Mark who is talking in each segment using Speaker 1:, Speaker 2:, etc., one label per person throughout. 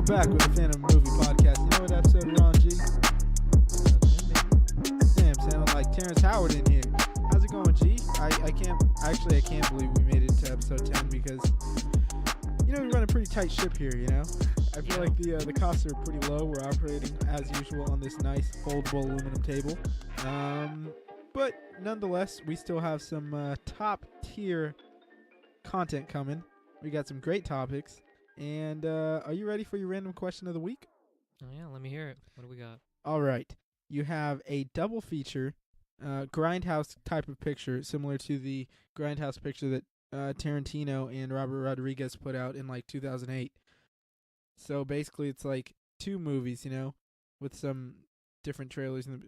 Speaker 1: back with the Fanema Movie Podcast. You know what episode we're on, G? Damn, sounding like Terrence Howard in here. How's it going, G? I can't believe we made it to episode 10 because, we run a pretty tight ship here, I feel like the costs are pretty low. We're operating, as usual, on this nice foldable aluminum table. But nonetheless, we still have some top-tier content coming. We got some great topics. And are you ready for your random question of the week?
Speaker 2: Oh, yeah, let me hear it. What do we got?
Speaker 1: All right. You have a double feature, grindhouse type of picture, similar to the grindhouse picture that Tarantino and Robert Rodriguez put out in, 2008. So, basically, it's like two movies, with some different trailers, and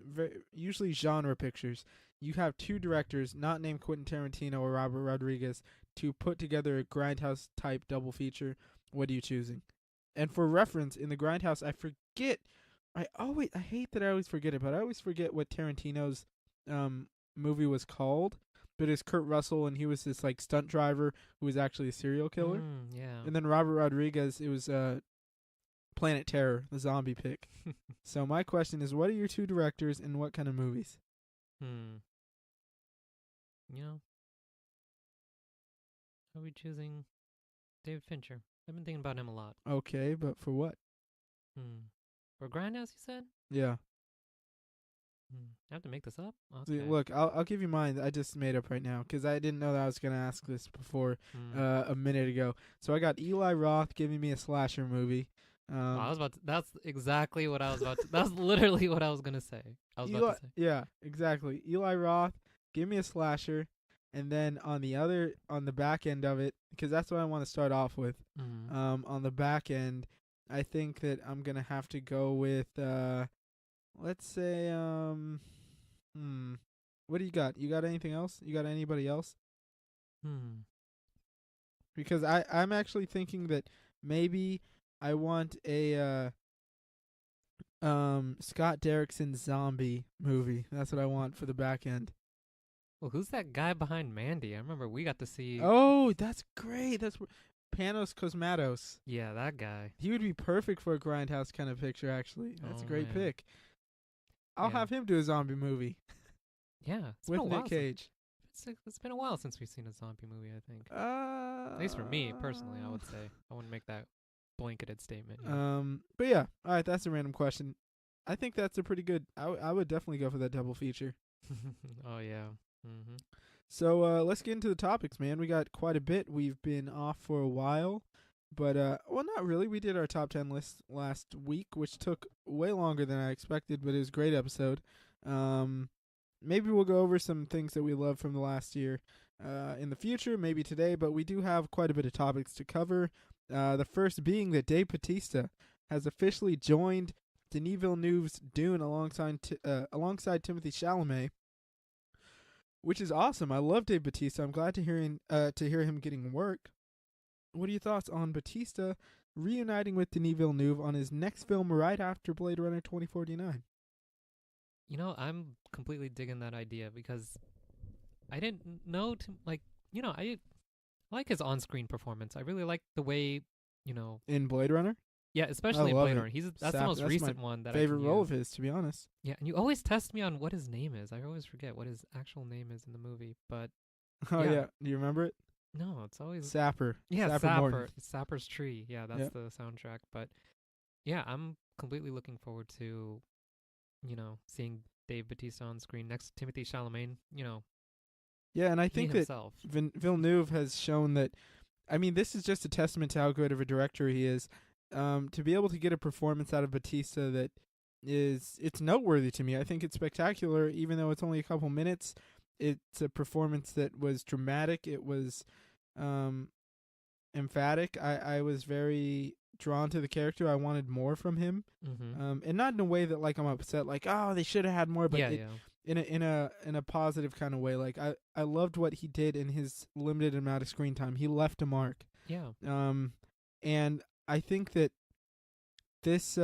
Speaker 1: usually genre pictures. You have two directors, not named Quentin Tarantino or Robert Rodriguez, to put together a grindhouse type double feature. What are you choosing? And for reference, in the grindhouse, I hate that I always forget it, but I always forget what Tarantino's movie was called. But it's Kurt Russell, and he was this stunt driver who was actually a serial killer.
Speaker 2: Yeah.
Speaker 1: And then Robert Rodriguez, it was Planet Terror, the zombie pick. So my question is, what are your two directors and what kind of movies?
Speaker 2: Are we choosing David Fincher? I've been thinking about him a lot.
Speaker 1: Okay, but for what?
Speaker 2: For Grindhouse, you said?
Speaker 1: Yeah.
Speaker 2: I have to make this up?
Speaker 1: See,
Speaker 2: Okay.
Speaker 1: look, I'll give you mine. I just made up right now because I didn't know that I was going to ask this before a minute ago. So I got Eli Roth giving me a slasher movie.
Speaker 2: That's exactly what I was about to... That's literally what I was going to say.
Speaker 1: Yeah, exactly. Eli Roth, give me a slasher. And then on the back end of it, because that's what I want to start off with. On the back end, I think that I'm going to have to go with, let's say, what do you got? You got anything else? You got anybody else? Because I'm actually thinking that maybe I want a Scott Derrickson zombie movie. That's what I want for the back end.
Speaker 2: Well, who's that guy behind Mandy? I remember we got to see...
Speaker 1: Oh, that's great. That's Panos Cosmatos.
Speaker 2: Yeah, that guy.
Speaker 1: He would be perfect for a grindhouse kind of picture, actually. That's a great pick. I'll have him do a zombie movie.
Speaker 2: Yeah.
Speaker 1: With Nick Cage.
Speaker 2: It's been a while since we've seen a zombie movie, I think. At least for me, personally, I would say. I wouldn't make that blanketed statement.
Speaker 1: But yeah. All right, that's a random question. I think that's a pretty good... I would definitely go for that double feature.
Speaker 2: Oh, yeah.
Speaker 1: So let's get into the topics, man. We got quite a bit. We've been off for a while, but well, not really. We did our top 10 list last week, which took way longer than I expected, but it was a great episode. Maybe we'll go over some things that we love from the last year in the future, maybe today, but we do have quite a bit of topics to cover. The first being that Bautista has officially joined Denis Villeneuve's Dune alongside Timothée Chalamet, which is awesome. I love Dave Bautista. I'm glad to hear him getting work. What are your thoughts on Bautista reuniting with Denis Villeneuve on his next film right after Blade Runner 2049?
Speaker 2: I'm completely digging that idea because I didn't know I like his on-screen performance. I really like the way,
Speaker 1: In Blade Runner?
Speaker 2: Yeah, especially in Blade Runner. That's the most recent one that
Speaker 1: favorite role of his, to be honest.
Speaker 2: Yeah, and you always test me on what his name is. I always forget what his actual name is in the movie, but...
Speaker 1: Oh, yeah. Do you remember it?
Speaker 2: No, it's always...
Speaker 1: Sapper.
Speaker 2: Yeah,
Speaker 1: Sapper.
Speaker 2: It's Sapper's Tree. Yeah, that's the soundtrack. But, yeah, I'm completely looking forward to, seeing Dave Bautista on screen next to Timothée Chalamet,
Speaker 1: Yeah, and I think that Villeneuve has shown that... I mean, this is just a testament to how good of a director he is. To be able to get a performance out of Bautista that it's noteworthy to me. I think it's spectacular, even though it's only a couple minutes. It's a performance that was dramatic. It was emphatic. I was very drawn to the character. I wanted more from him, and not in a way that I'm upset, they should have had more, but in a positive kind of way. I loved what he did in his limited amount of screen time. He left a mark.
Speaker 2: Yeah.
Speaker 1: And I think that this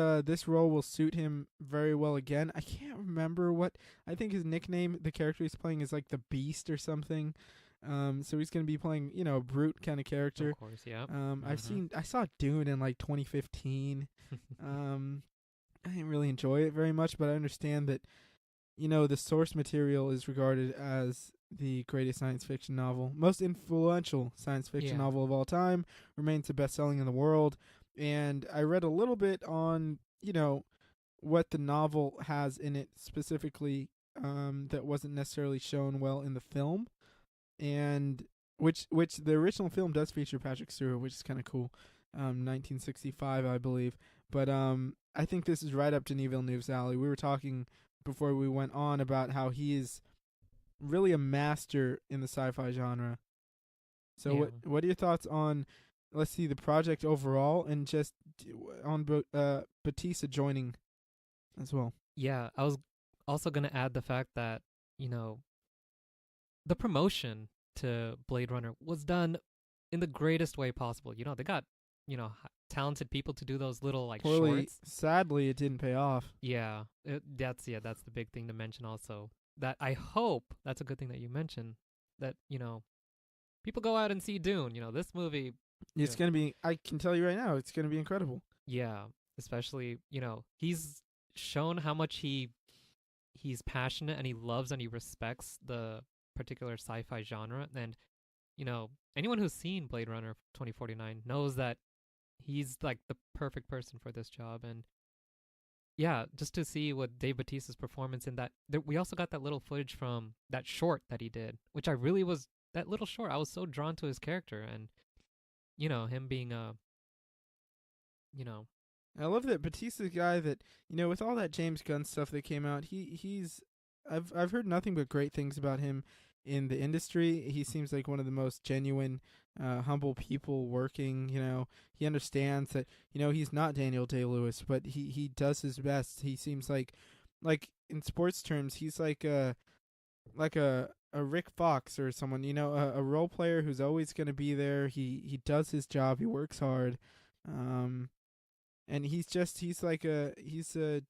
Speaker 1: role will suit him very well again. I can't remember what... I think his nickname, the character he's playing, is the Beast or something. So he's going to be playing, a brute kind of character.
Speaker 2: Of course, yeah.
Speaker 1: I saw Dune in like 2015. I didn't really enjoy it very much, but I understand that, the source material is regarded as the greatest science fiction novel, most influential science fiction novel of all time, remains the best-selling in the world. And I read a little bit on, what the novel has in it specifically, that wasn't necessarily shown well in the film, and which the original film does feature Patrick Stewart, which is kind of cool. 1965, I believe. But I think this is right up Denis Villeneuve's alley. We were talking before we went on about how he is really a master in the sci-fi genre. So what are your thoughts on, let's see, the project overall, and just on Bautista joining as well?
Speaker 2: Yeah, I was also going to add the fact that, the promotion to Blade Runner was done in the greatest way possible. They got, talented people to do those little shorts.
Speaker 1: Sadly, it didn't pay off.
Speaker 2: Yeah, that's the big thing to mention also. That I hope, that's a good thing that you mentioned, that, people go out and see Dune. This movie.
Speaker 1: It's going to be, I can tell you right now, it's going to be incredible.
Speaker 2: Yeah, especially, he's shown how much he's passionate and he loves and he respects the particular sci-fi genre. And, anyone who's seen Blade Runner 2049 knows that he's like the perfect person for this job. And yeah, just to see what Dave Bautista's performance in that, we also got that little footage from that short that he did, which that little short, I was so drawn to his character and, him being
Speaker 1: I love that Bautista's a guy that, with all that James Gunn stuff that came out, I've heard nothing but great things about him in the industry. He seems like one of the most genuine, humble people working. He understands that, he's not Daniel Day-Lewis, but he does his best. He seems like in sports terms, he's like a Rick Fox or someone, a role player who's always going to be there. He does his job. He works hard. And he's a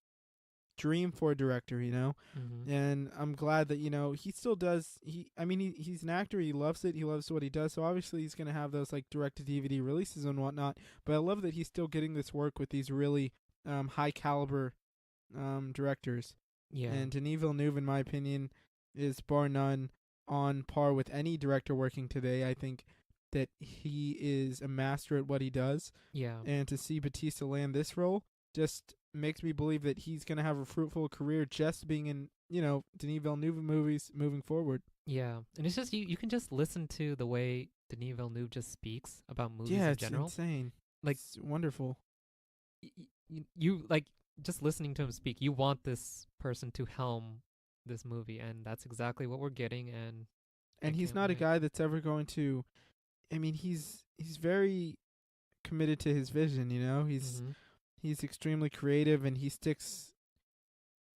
Speaker 1: dream for a director,
Speaker 2: Mm-hmm.
Speaker 1: And I'm glad that, he still does. He's an actor. He loves it. He loves what he does. So obviously he's going to have those direct-to-DVD releases and whatnot. But I love that he's still getting this work with these really high caliber directors.
Speaker 2: Yeah.
Speaker 1: And Denis Villeneuve, in my opinion, is bar none on par with any director working today. I think that he is a master at what he does.
Speaker 2: Yeah.
Speaker 1: And to see Bautista land this role just makes me believe that he's going to have a fruitful career just being in, Denis Villeneuve movies moving forward.
Speaker 2: Yeah. And it's just, you can just listen to the way Denis Villeneuve just speaks about movies in general.
Speaker 1: Yeah, it's insane. It's wonderful.
Speaker 2: You just listening to him speak, you want this person to helm this movie, and that's exactly what we're getting. And
Speaker 1: he's not a guy that's ever going to, he's very committed to his vision, He's extremely creative, and he sticks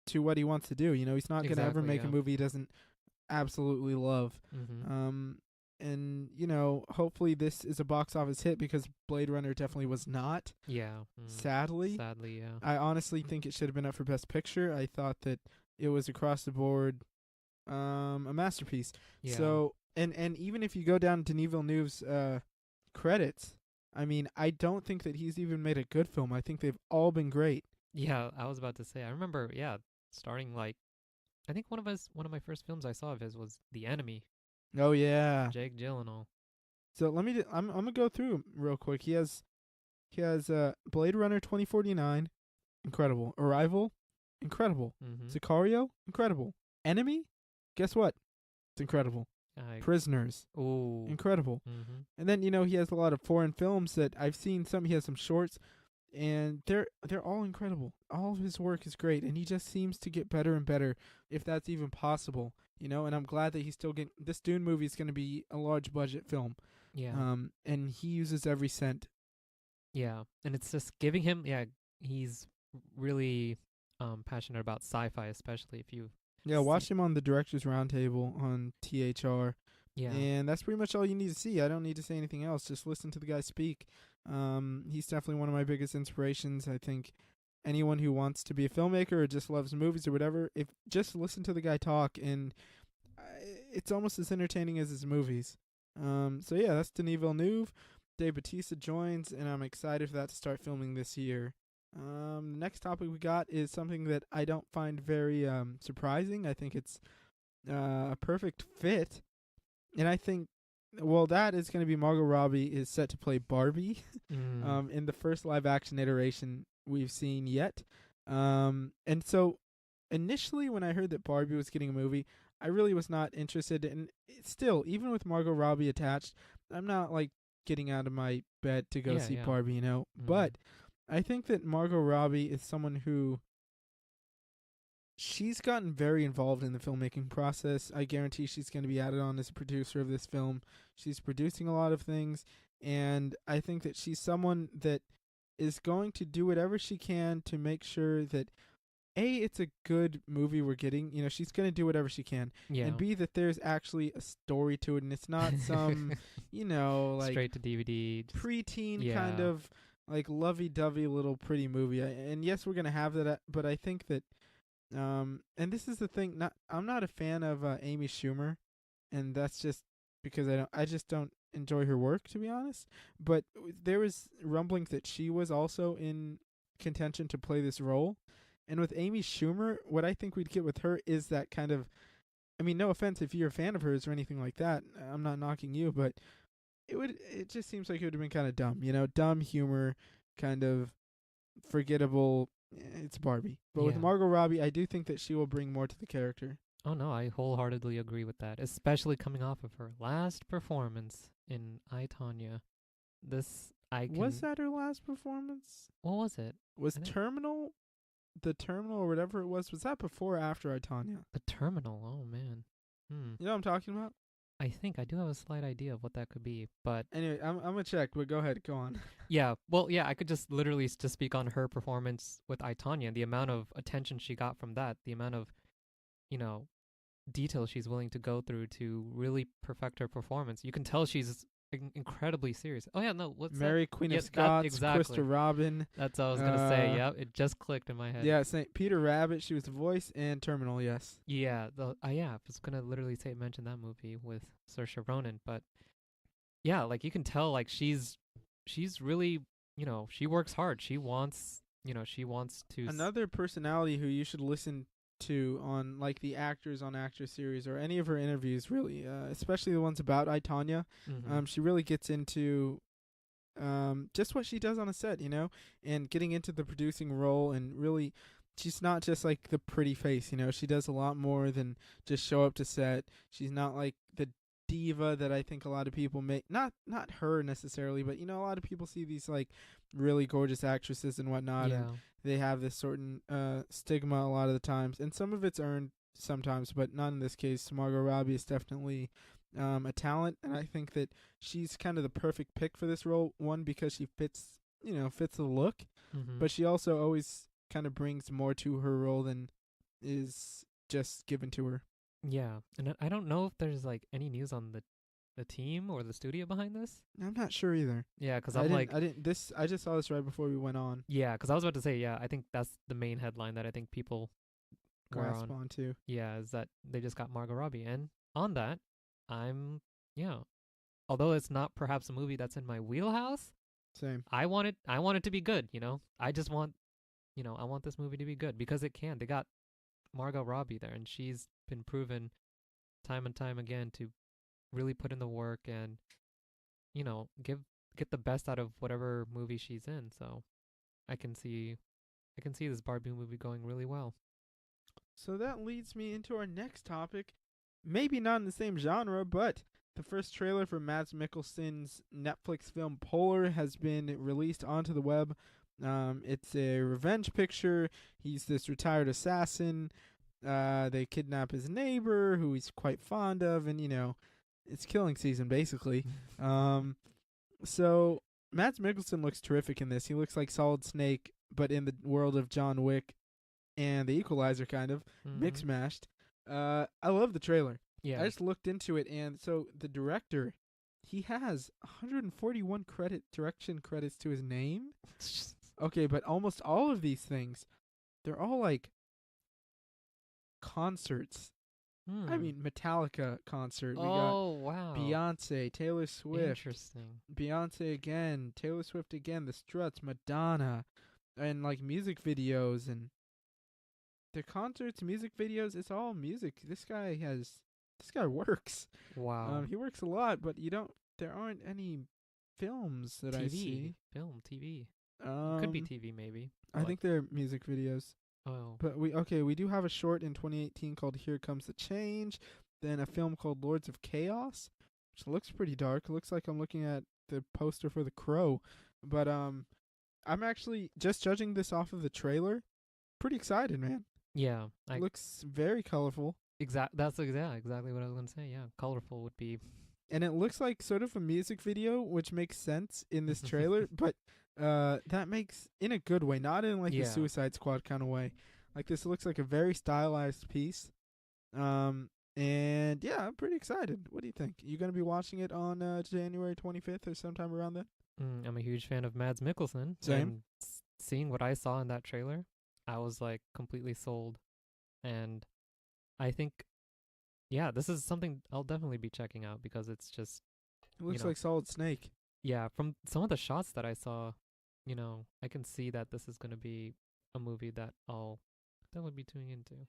Speaker 1: to what he wants to do. He's not going to ever make a movie he doesn't absolutely love.
Speaker 2: Mm-hmm.
Speaker 1: And, hopefully this is a box office hit, because Blade Runner definitely was not.
Speaker 2: Yeah.
Speaker 1: Sadly,
Speaker 2: yeah.
Speaker 1: I honestly think it should have been up for Best Picture. I thought that it was across the board a masterpiece.
Speaker 2: Yeah.
Speaker 1: So, and even if you go down to Denis Villeneuve's credits, I don't think that he's even made a good film. I think they've all been great.
Speaker 2: Yeah, I was about to say. I remember, starting I think one of my first films I saw of his was The Enemy.
Speaker 1: Oh yeah,
Speaker 2: Jake Gyllenhaal.
Speaker 1: So I'm gonna go through him real quick. He has Blade Runner 2049, incredible. Arrival, incredible.
Speaker 2: Mm-hmm.
Speaker 1: Sicario, incredible. Enemy, guess what? It's incredible. Prisoners,
Speaker 2: ooh,
Speaker 1: incredible.
Speaker 2: Mm-hmm.
Speaker 1: And then he has a lot of foreign films that I've seen. He has some shorts, and they're all incredible. All of his work is great, and he just seems to get better and better, if that's even possible. And I'm glad that he's still getting. This Dune movie is going to be a large budget film.
Speaker 2: Yeah.
Speaker 1: And he uses every cent.
Speaker 2: Yeah, and it's just giving him. Yeah, he's really passionate about sci-fi, especially if you.
Speaker 1: Yeah, watch him on the Directors Roundtable on THR.
Speaker 2: Yeah.
Speaker 1: And that's pretty much all you need to see. I don't need to say anything else. Just listen to the guy speak. He's definitely one of my biggest inspirations. I think anyone who wants to be a filmmaker or just loves movies or whatever, just listen to the guy talk, and it's almost as entertaining as his movies. So yeah, that's Denis Villeneuve. Bautista joins, and I'm excited for that to start filming this year. The next topic we got is something that I don't find very surprising. I think it's a perfect fit, and I think, well, that is going to be Margot Robbie is set to play Barbie in the first live-action iteration we've seen yet. And so initially when I heard that Barbie was getting a movie, I really was not interested. And still, even with Margot Robbie attached, I'm not like getting out of my bed to go see Barbie, you know. But I think that Margot Robbie is someone who she's gotten very involved in the filmmaking process. I guarantee she's going to be added on as a producer of this film. She's producing a lot of things, and I think that she's someone that is going to do whatever she can to make sure that A, it's a good movie we're getting. You know, she's going to do whatever she can.
Speaker 2: Yeah.
Speaker 1: And B, that there's actually a story to it, and it's not some, you know, like
Speaker 2: straight to DVD
Speaker 1: preteen kind of like lovey-dovey little pretty movie. And yes, we're going to have that, but I think that and this is the thing, I'm not a fan of Amy Schumer, and that's just because I just don't enjoy her work, to be honest. But there was rumblings that she was also in contention to play this role. And with Amy Schumer, what I think we'd get with her is that kind of, I mean, no offense if you're a fan of hers or anything like that, I'm not knocking you, but it just seems like it would have been kind of dumb, you know, dumb humor, kind of forgettable. It's Barbie. But with Margot Robbie, I do think that she will bring more to the character.
Speaker 2: Oh, no, I wholeheartedly agree with that, especially coming off of her last performance in I, Tonya. Was
Speaker 1: that her last performance?
Speaker 2: What was it?
Speaker 1: Was Terminal, the Terminal or whatever it was that before or after I, Tonya?
Speaker 2: The Terminal, oh, man.
Speaker 1: You know what I'm talking about?
Speaker 2: I think I do have a slight idea of what that could be, but
Speaker 1: anyway, I'm gonna check. But go ahead, go on.
Speaker 2: I could just literally just speak on her performance with I, Tonya, the amount of attention she got from that, the amount of, you know, detail she's willing to go through to really perfect her performance. You can tell she's incredibly serious. Oh yeah, no, what's
Speaker 1: Mary
Speaker 2: that?
Speaker 1: Queen of Scots,
Speaker 2: exactly.
Speaker 1: Krista Robin.
Speaker 2: That's what I was gonna say. Yep, it just clicked in my head.
Speaker 1: Yeah, St. Peter Rabbit. She was the voice, and Terminal. Yes.
Speaker 2: Yeah. I was gonna literally mention that movie with Saoirse Ronan, but yeah, like you can tell, like she's really, you know, she works hard. She wants to.
Speaker 1: Another personality who you should listen to on like the Actors on Actors series or any of her interviews, really, especially the ones about I, Tonya. She really gets into just what she does on a set, you know, and getting into the producing role, and really she's not just like the pretty face, you know. She does a lot more than just show up to set. She's not like the diva that I think a lot of people make, not her necessarily, but you know, a lot of people see these like really gorgeous actresses and whatnot, and they have this certain stigma a lot of the times, and some of it's earned sometimes, but not in this case. Margot Robbie is definitely a talent, and I think that she's kind of the perfect pick for this role. One, because she fits the look, but she also always kind of brings more to her role than is just given to her.
Speaker 2: Yeah, and I don't know if there's like any news on the team or the studio behind this.
Speaker 1: I'm not sure either.
Speaker 2: Yeah, because
Speaker 1: I just saw this right before we went on.
Speaker 2: Yeah, because I was about to say, I think that's the main headline that I think people
Speaker 1: grasp onto.
Speaker 2: Yeah, is that they just got Margot Robbie, and on that, although it's not perhaps a movie that's in my wheelhouse.
Speaker 1: Same.
Speaker 2: I want it to be good. You know, I just want, I want this movie to be good because it can. They got Margot Robbie there, and she's been proven time and time again to really put in the work and, get the best out of whatever movie she's in. So I can see this Barbie movie going really well.
Speaker 1: So that leads me into our next topic. Maybe not in the same genre, but the first trailer for Madds Mikkelsen's Netflix film Polar has been released onto the web. It's a revenge picture. He's this retired assassin. They kidnap his neighbor, who he's quite fond of, and, it's killing season, basically. So Madds Mikkelsen looks terrific in this. He looks like Solid Snake, but in the world of John Wick and The Equalizer, kind of, mix-mashed. I love the trailer.
Speaker 2: Yeah.
Speaker 1: I just looked into it, and so the director, he has 141 direction credits to his name. Okay, but almost all of these things, they're all like concerts I mean, Metallica concert. We got
Speaker 2: Oh, wow.
Speaker 1: Beyonce, Taylor Swift,
Speaker 2: Interesting.
Speaker 1: Beyonce again, Taylor Swift again, The Struts, Madonna, and like music videos and the concerts, music videos. It's all music. This guy works.
Speaker 2: Wow.
Speaker 1: He works a lot, but there aren't any films that I see.
Speaker 2: Film, TV. Could be TV, maybe.
Speaker 1: I think they're music videos.
Speaker 2: Oh.
Speaker 1: But we do have a short in 2018 called Here Comes the Change, then a film called Lords of Chaos, which looks pretty dark. It looks like I'm looking at the poster for The Crow. But I'm actually just judging this off of the trailer. Pretty excited, man.
Speaker 2: Yeah.
Speaker 1: It looks very colorful.
Speaker 2: That's exactly what I was going to say. Yeah, colorful would be.
Speaker 1: And it looks like sort of a music video, which makes sense in this trailer, but that makes in a good way, not in like a Suicide Squad kind of way. Like this looks like a very stylized piece. And yeah, I'm pretty excited. What do you think? You going to be watching it on January 25th or sometime around then?
Speaker 2: I'm a huge fan of Madds Mikkelsen.
Speaker 1: Same.
Speaker 2: And seeing what I saw in that trailer, I was like completely sold. And I think, yeah, this is something I'll definitely be checking out because it's just.
Speaker 1: It looks like Solid Snake.
Speaker 2: Yeah, from some of the shots that I saw, I can see that this is going to be a movie that I'll definitely be tuning into.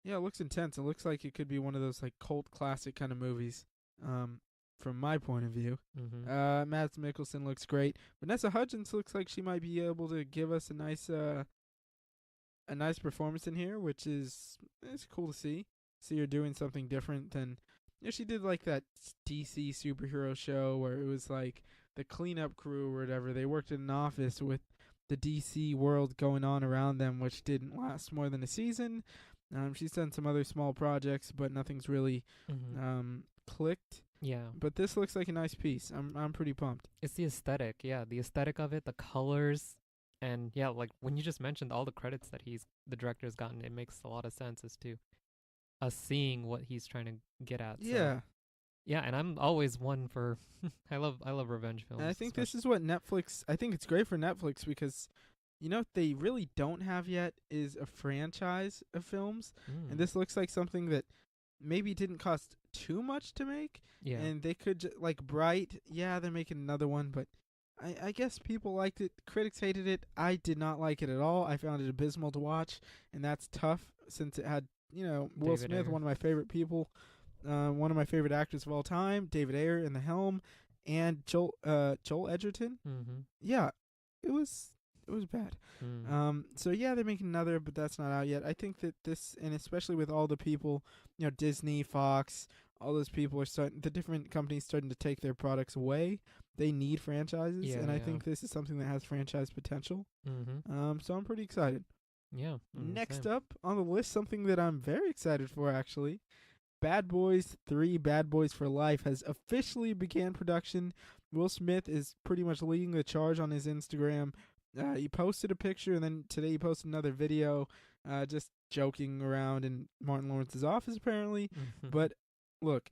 Speaker 1: Yeah, it looks intense. It looks like it could be one of those like cult classic kind of movies. From my point of view.
Speaker 2: Mm-hmm.
Speaker 1: Madds Mikkelsen looks great. Vanessa Hudgens looks like she might be able to give us a nice performance in here, which is it's cool to see. See her doing something different than she did like that DC superhero show where it was like the cleanup crew or whatever. They worked in an office with the DC world going on around them, which didn't last more than a season. She's done some other small projects, but nothing's really clicked.
Speaker 2: Yeah.
Speaker 1: But this looks like a nice piece. I'm pretty pumped.
Speaker 2: It's the aesthetic, the aesthetic of it, the colors, and yeah, like when you just mentioned all the credits that the director's gotten, it makes a lot of sense as to us seeing what he's trying to get at.
Speaker 1: Yeah.
Speaker 2: So, yeah, and I'm always one for I love revenge films.
Speaker 1: And I think this is what Netflix. I think it's great for Netflix because what they really don't have yet is a franchise of films, and this looks like something that maybe didn't cost too much to make.
Speaker 2: Yeah.
Speaker 1: And they could like Bright. Yeah, they're making another one, but I guess people liked it. Critics hated it. I did not like it at all. I found it abysmal to watch, and that's tough since it had Will
Speaker 2: David
Speaker 1: Smith,
Speaker 2: Ayer.
Speaker 1: one of my favorite people, one of my favorite actors of all time, David Ayer in the helm, and Joel Edgerton.
Speaker 2: Mm-hmm.
Speaker 1: Yeah, it was bad. So yeah, they're making another, but that's not out yet. I think that this, and especially with all the people, Disney, Fox, all those people are the different companies starting to take their products away. They need franchises, and I think this is something that has franchise potential. So I'm pretty excited.
Speaker 2: Yeah.
Speaker 1: Next up on the list, something that I'm very excited for, actually. Bad Boys 3, Bad Boys for Life has officially began production. Will Smith is pretty much leading the charge on his Instagram. He posted a picture, and then today he posted another video just joking around in Martin Lawrence's office, apparently. But, look,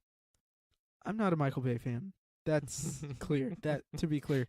Speaker 1: I'm not a Michael Bay fan. That's clear. To be clear.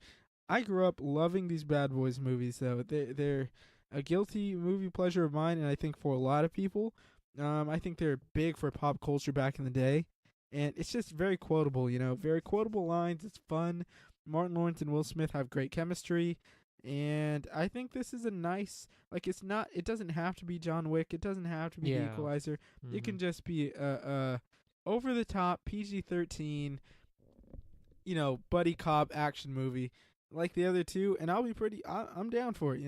Speaker 1: I grew up loving these Bad Boys movies, though. They're a guilty movie pleasure of mine, and I think for a lot of people. I think they're big for pop culture back in the day. And it's just very quotable, very quotable lines. It's fun. Martin Lawrence and Will Smith have great chemistry. And I think this is a nice, it doesn't have to be John Wick. It doesn't have to be The Equalizer. It can just be a over-the-top PG-13, buddy cop action movie like the other two. And I'll be I'm down for it,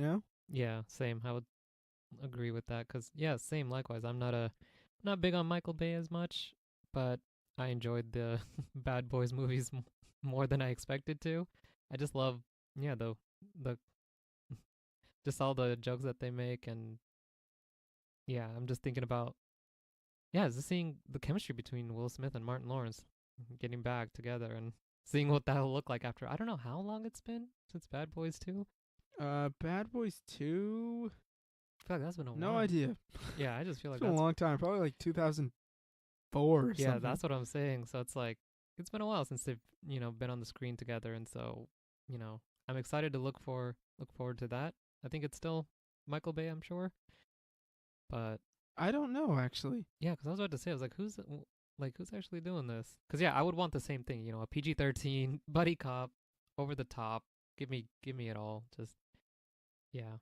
Speaker 2: Yeah, same. I would agree with that because, same, likewise. I'm not big on Michael Bay as much, but I enjoyed the Bad Boys movies more than I expected to. I just love, the just all the jokes that they make, and I'm just thinking about just seeing the chemistry between Will Smith and Martin Lawrence getting back together and seeing what that'll look like after I don't know how long it's been since Bad Boys 2.
Speaker 1: Bad Boys 2,
Speaker 2: I feel like that's been a while.
Speaker 1: no idea.
Speaker 2: Yeah, I just feel like
Speaker 1: it's been a long time, probably like 2004 or something.
Speaker 2: Yeah, that's what I'm saying. So it's like it's been a while since they've been on the screen together, and so I'm excited to look forward to that. I think it's still Michael Bay, I'm sure. But
Speaker 1: I don't know actually.
Speaker 2: Yeah, because I was about to say, I was like, who's actually doing this? Because yeah, I would want the same thing. You know, a PG-13 buddy cop, over the top. Give me it all. Just yeah.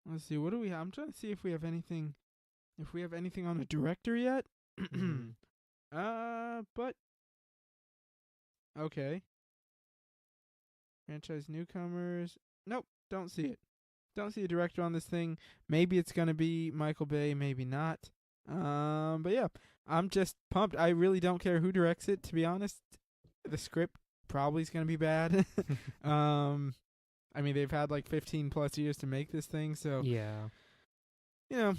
Speaker 1: Let's see. What do we have? I'm trying to see if we have anything. If we have anything on a director yet.
Speaker 2: Mhm.
Speaker 1: But okay. Franchise newcomers. Nope, don't see it. Don't see a director on this thing. Maybe it's gonna be Michael Bay, maybe not. But yeah, I'm just pumped. I really don't care who directs it, to be honest. The script probably is gonna be bad. I mean, they've had like 15 plus years to make this thing, so
Speaker 2: Yeah.
Speaker 1: you know,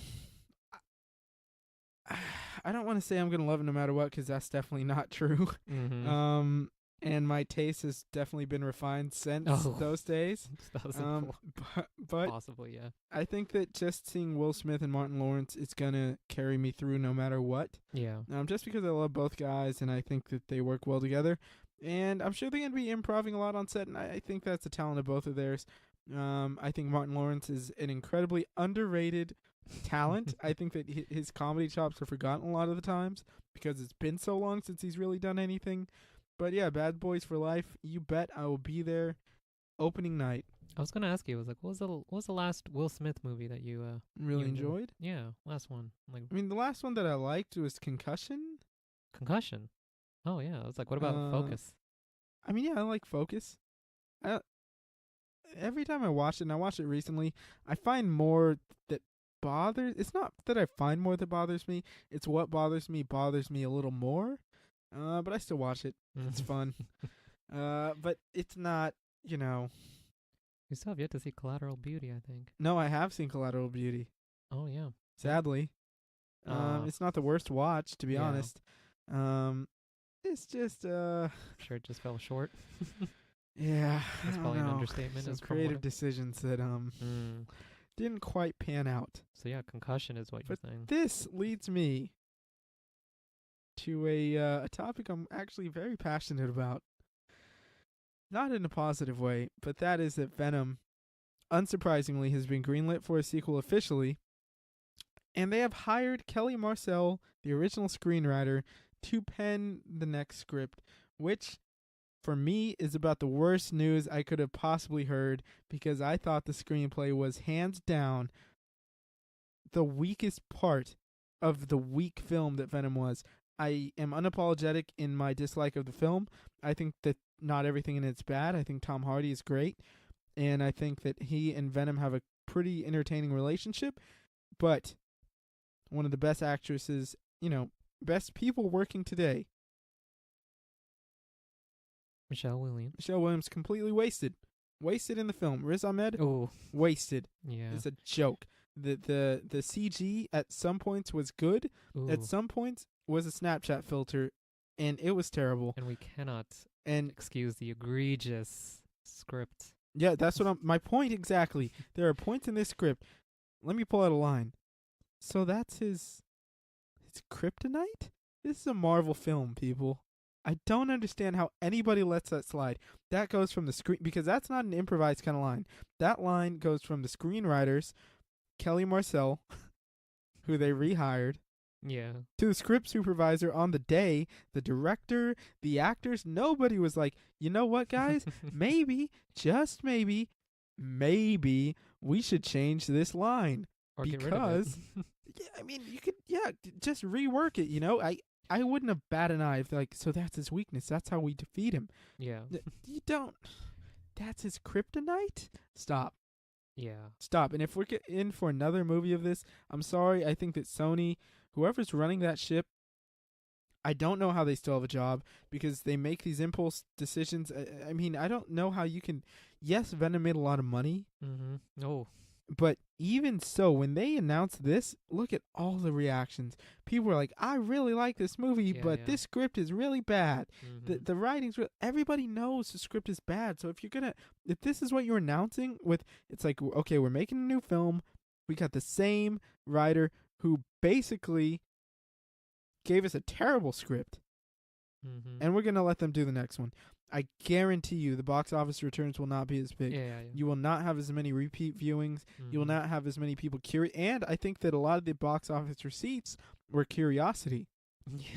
Speaker 1: I don't want to say I'm gonna love it no matter what, because that's definitely not true.
Speaker 2: Mhm.
Speaker 1: And my taste has definitely been refined since
Speaker 2: Oh.
Speaker 1: those days.
Speaker 2: 2004.
Speaker 1: But
Speaker 2: Possibly, yeah.
Speaker 1: I think that just seeing Will Smith and Martin Lawrence is gonna carry me through no matter what.
Speaker 2: Yeah.
Speaker 1: Just because I love both guys and I think that they work well together, and I'm sure they're gonna be improvising a lot on set, and I think that's a talent of both of theirs. I think Martin Lawrence is an incredibly underrated talent. I think that his comedy chops are forgotten a lot of the times because it's been so long since he's really done anything. But yeah, Bad Boys for Life. You bet I will be there opening night.
Speaker 2: I was gonna ask you. I was like, what was the last Will Smith movie that you
Speaker 1: Really
Speaker 2: you
Speaker 1: enjoyed.
Speaker 2: Yeah, last one. Like
Speaker 1: I mean, the last one that I liked was Concussion.
Speaker 2: Concussion. Oh yeah. I was like, what about Focus?
Speaker 1: I mean, yeah, I like Focus. Every time I watch it, and I watched it recently, I find more that bothers. It's not that I find more that bothers me. It's what bothers me a little more. But I still watch it. It's fun. But it's not,
Speaker 2: You still have yet to see Collateral Beauty, I think.
Speaker 1: No, I have seen Collateral Beauty.
Speaker 2: Oh yeah.
Speaker 1: Sadly. It's not the worst watch, to be
Speaker 2: Yeah.
Speaker 1: honest. It's just
Speaker 2: Sure, it just fell short.
Speaker 1: yeah.
Speaker 2: That's
Speaker 1: I
Speaker 2: probably
Speaker 1: don't
Speaker 2: an
Speaker 1: know.
Speaker 2: understatement.
Speaker 1: Some
Speaker 2: is from
Speaker 1: creative decisions that didn't quite pan out.
Speaker 2: So yeah, Concussion is what
Speaker 1: But
Speaker 2: you're saying.
Speaker 1: This leads me to a topic I'm actually very passionate about. Not in a positive way, but that is that Venom, unsurprisingly, has been greenlit for a sequel officially, and they have hired Kelly Marcel, the original screenwriter, to pen the next script, which, for me, is about the worst news I could have possibly heard, because I thought the screenplay was hands down the weakest part of the weak film that Venom was. I am unapologetic in my dislike of the film. I think that not everything in it's bad. I think Tom Hardy is great, and I think that he and Venom have a pretty entertaining relationship, but one of the best actresses, best people working today,
Speaker 2: Michelle Williams.
Speaker 1: Michelle Williams, completely wasted in the film. Riz Ahmed,
Speaker 2: Oh
Speaker 1: wasted.
Speaker 2: yeah.
Speaker 1: It's a joke. The CG at some points was good.
Speaker 2: Ooh.
Speaker 1: At some points was a Snapchat filter, and it was terrible.
Speaker 2: And we cannot
Speaker 1: And
Speaker 2: excuse the egregious script.
Speaker 1: yeah, that's what my point exactly. There are points in this script. Let me pull out a line. So that's his kryptonite? This is a Marvel film, people. I don't understand how anybody lets that slide. That goes from the screen, because that's not an improvised kind of line. That line goes from the screenwriters, Kelly Marcel, who they rehired,
Speaker 2: Yeah.
Speaker 1: to the script supervisor on the day, the director, the actors. Nobody was like, you know what, guys? Maybe, just maybe we should change this line.
Speaker 2: Or get rid
Speaker 1: Because-
Speaker 2: of it.
Speaker 1: Yeah, I mean, you could, just rework it, I wouldn't have bat an eye if, so that's his weakness. That's how we defeat him.
Speaker 2: Yeah.
Speaker 1: You don't. That's his kryptonite? Stop.
Speaker 2: Yeah.
Speaker 1: Stop. And if we're in for another movie of this, I'm sorry. I think that Sony, whoever's running that ship, I don't know how they still have a job, because they make these impulse decisions. I mean, I don't know how you can. Yes, Venom made a lot of money,
Speaker 2: Oh.
Speaker 1: but even so, when they announced this, look at all the reactions. People were like, I really like this movie,
Speaker 2: Yeah,
Speaker 1: but
Speaker 2: yeah.
Speaker 1: this script is really bad.
Speaker 2: Mhm.
Speaker 1: The writing's everybody knows the script is bad. So if this is what you're announcing with, it's like, okay, we're making a new film. We got the same writer who basically gave us a terrible script,
Speaker 2: Mhm.
Speaker 1: and we're going to let them do the next one. I guarantee you the box office returns will not be as big.
Speaker 2: Yeah.
Speaker 1: You will not have as many repeat viewings. You will not have as many people curious. And I think that a lot of the box office receipts were curiosity.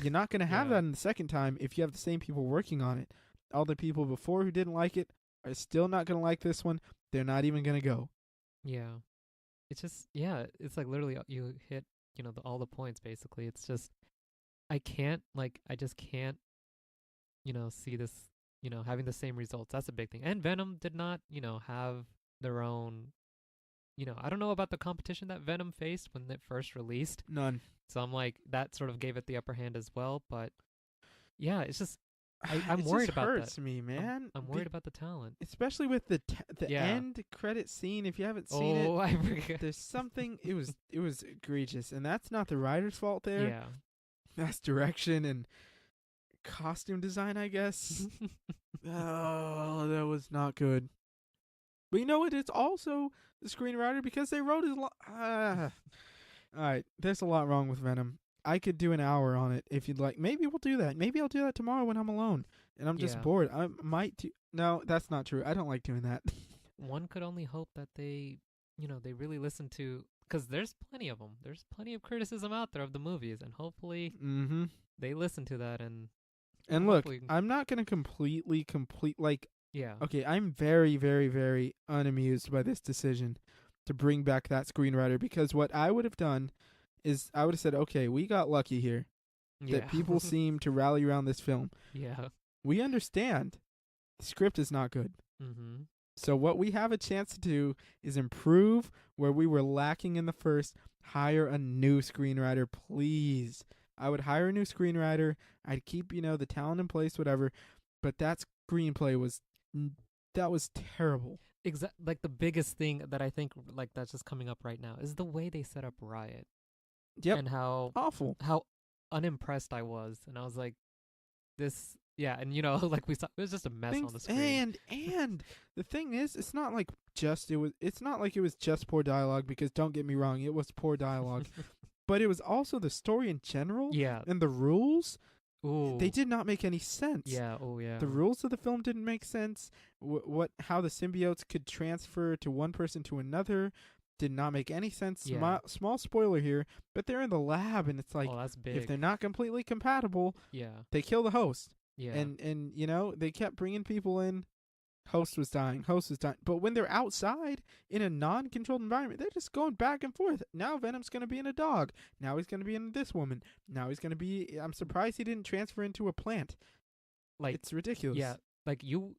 Speaker 1: You're not going to have that in the second time if you have the same people working on it. All the people before who didn't like it are still not going to like this one. They're not even going to go.
Speaker 2: Yeah. It's just, it's like literally you hit, all the points basically. It's just, I just can't, see this, having the same results. That's a big thing. And Venom did not, have their own, I don't know about the competition that Venom faced when it first released.
Speaker 1: None.
Speaker 2: So I'm like, that sort of gave it the upper hand as well. But yeah, it's just, I'm worried about that.
Speaker 1: It hurts me, man.
Speaker 2: I'm worried about the talent.
Speaker 1: Especially with the end credit scene. If you haven't seen it,
Speaker 2: I forget.
Speaker 1: There's something, it was egregious. And that's not the writer's fault there.
Speaker 2: Yeah.
Speaker 1: That's direction and costume design, I guess. Oh, that was not good. But you know what? It's also the screenwriter because they wrote his... All right, there's a lot wrong with Venom. I could do an hour on it if you'd like. Maybe we'll do that. Maybe I'll do that tomorrow when I'm alone and I'm just bored. I might do... No, that's not true. I don't like doing that.
Speaker 2: One could only hope that they, they really listen to... Because there's plenty of them. There's plenty of criticism out there of the movies, and hopefully they listen to that and
Speaker 1: look, I'm not going to complete, okay, I'm very, very, very unamused by this decision to bring back that screenwriter, because what I would have done is I would have said, okay, we got lucky here that people seem to rally around this film.
Speaker 2: Yeah.
Speaker 1: We understand the script is not good.
Speaker 2: Mm-hmm.
Speaker 1: So what we have a chance to do is improve where we were lacking in the first. Hire a new screenwriter, please. I would hire a new screenwriter. I'd keep, the talent in place, whatever. But that screenplay was terrible.
Speaker 2: Like the biggest thing that I think that's just coming up right now is the way they set up Riot.
Speaker 1: Yep.
Speaker 2: And how
Speaker 1: awful.
Speaker 2: How unimpressed I was. And I was like, this... Yeah, and like we saw, it was just a mess on the screen.
Speaker 1: And the thing is, it's not like it was just poor dialogue, because don't get me wrong, it was poor dialogue. But it was also the story in general.
Speaker 2: Yeah.
Speaker 1: And the rules.
Speaker 2: Ooh.
Speaker 1: They did not make any sense.
Speaker 2: Yeah, yeah.
Speaker 1: The rules of the film didn't make sense. How the symbiotes could transfer to one person to another did not make any sense.
Speaker 2: Yeah.
Speaker 1: Small spoiler here, but they're in the lab, and it's like,
Speaker 2: that's big.
Speaker 1: If they're not completely compatible, they kill the host.
Speaker 2: Yeah.
Speaker 1: And they kept bringing people in. Host was dying. But when they're outside in a non-controlled environment, they're just going back and forth. Now Venom's going to be in a dog. Now he's going to be in this woman. Now he's going to be... I'm surprised he didn't transfer into a plant. It's ridiculous.
Speaker 2: Yeah. You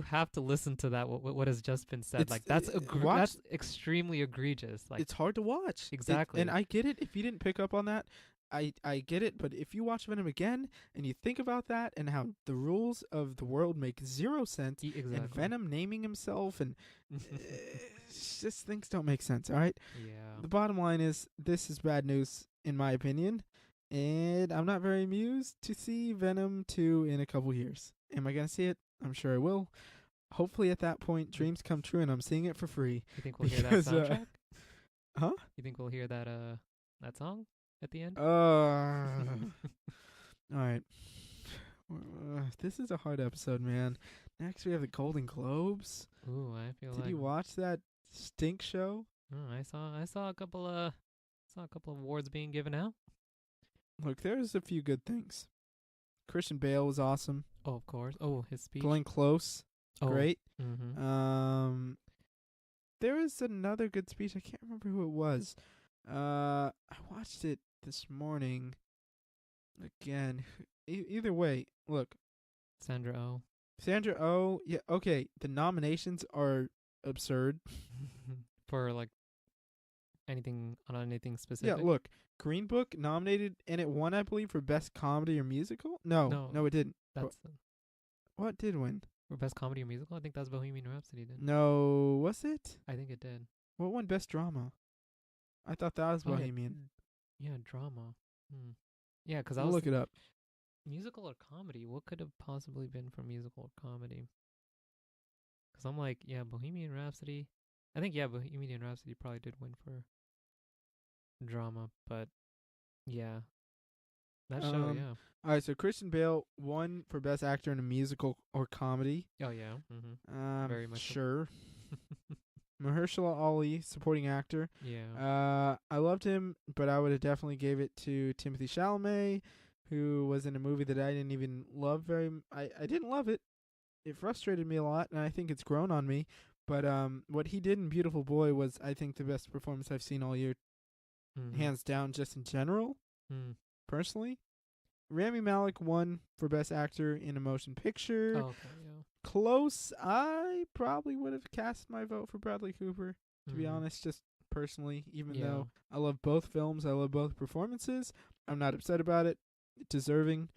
Speaker 2: have to listen to that, what has just been said. That's extremely egregious.
Speaker 1: It's hard to watch.
Speaker 2: Exactly.
Speaker 1: And I get it. If you didn't pick up on that, I get it, but if you watch Venom again and you think about that and how the rules of the world make zero sense, and Venom naming himself, and just things don't make sense, all right?
Speaker 2: Yeah.
Speaker 1: The bottom line is, this is bad news, in my opinion, and I'm not very amused to see Venom 2 in a couple years. Am I going to see it? I'm sure I will. Hopefully at that point, dreams come true and I'm seeing it for free.
Speaker 2: You think we'll hear that soundtrack?
Speaker 1: Huh?
Speaker 2: You think we'll hear that song at the end?
Speaker 1: All right. This is a hard episode, man. Next, we have the Golden Globes.
Speaker 2: Ooh, I feel
Speaker 1: Did you watch that stink show?
Speaker 2: Oh, I saw a couple of awards being given out.
Speaker 1: Look, there's a few good things. Christian Bale was awesome.
Speaker 2: Oh, of course. Oh, his speech.
Speaker 1: Glenn Close, great.
Speaker 2: Mm-hmm.
Speaker 1: There was another good speech. I can't remember who it was. I watched it this morning. Again, either way, look.
Speaker 2: Sandra
Speaker 1: Oh, yeah, okay. The nominations are absurd.
Speaker 2: For anything specific.
Speaker 1: Yeah, look. Green Book nominated, and it won, I believe, for Best Comedy or Musical? No, it didn't. What did win?
Speaker 2: For Best Comedy or Musical? I think that's Bohemian Rhapsody did.
Speaker 1: No, was it?
Speaker 2: I think it did.
Speaker 1: What won Best Drama? I thought that was Bohemian.
Speaker 2: Yeah, drama. Yeah, because
Speaker 1: I'll look it up.
Speaker 2: Musical or comedy? What could have possibly been for musical or comedy? Because I'm like, yeah, Bohemian Rhapsody. I think, Bohemian Rhapsody probably did win for drama, but yeah. That show, yeah.
Speaker 1: All right, so Christian Bale won for Best Actor in a Musical or Comedy.
Speaker 2: Oh yeah. Very much so.
Speaker 1: Sure. Mahershala Ali, Supporting Actor.
Speaker 2: Yeah.
Speaker 1: I loved him, but I would have definitely gave it to Timothée Chalamet, who was in a movie that I didn't even love I didn't love it. It frustrated me a lot, and I think it's grown on me. But what he did in Beautiful Boy was, I think, the best performance I've seen all year, hands down, just in general, personally. Rami Malek won for Best Actor in a Motion Picture.
Speaker 2: Oh, okay, yeah.
Speaker 1: Close. I probably would have cast my vote for Bradley Cooper, to be honest, just personally, even though I love both films. I love both performances. I'm not upset about it. Deserving.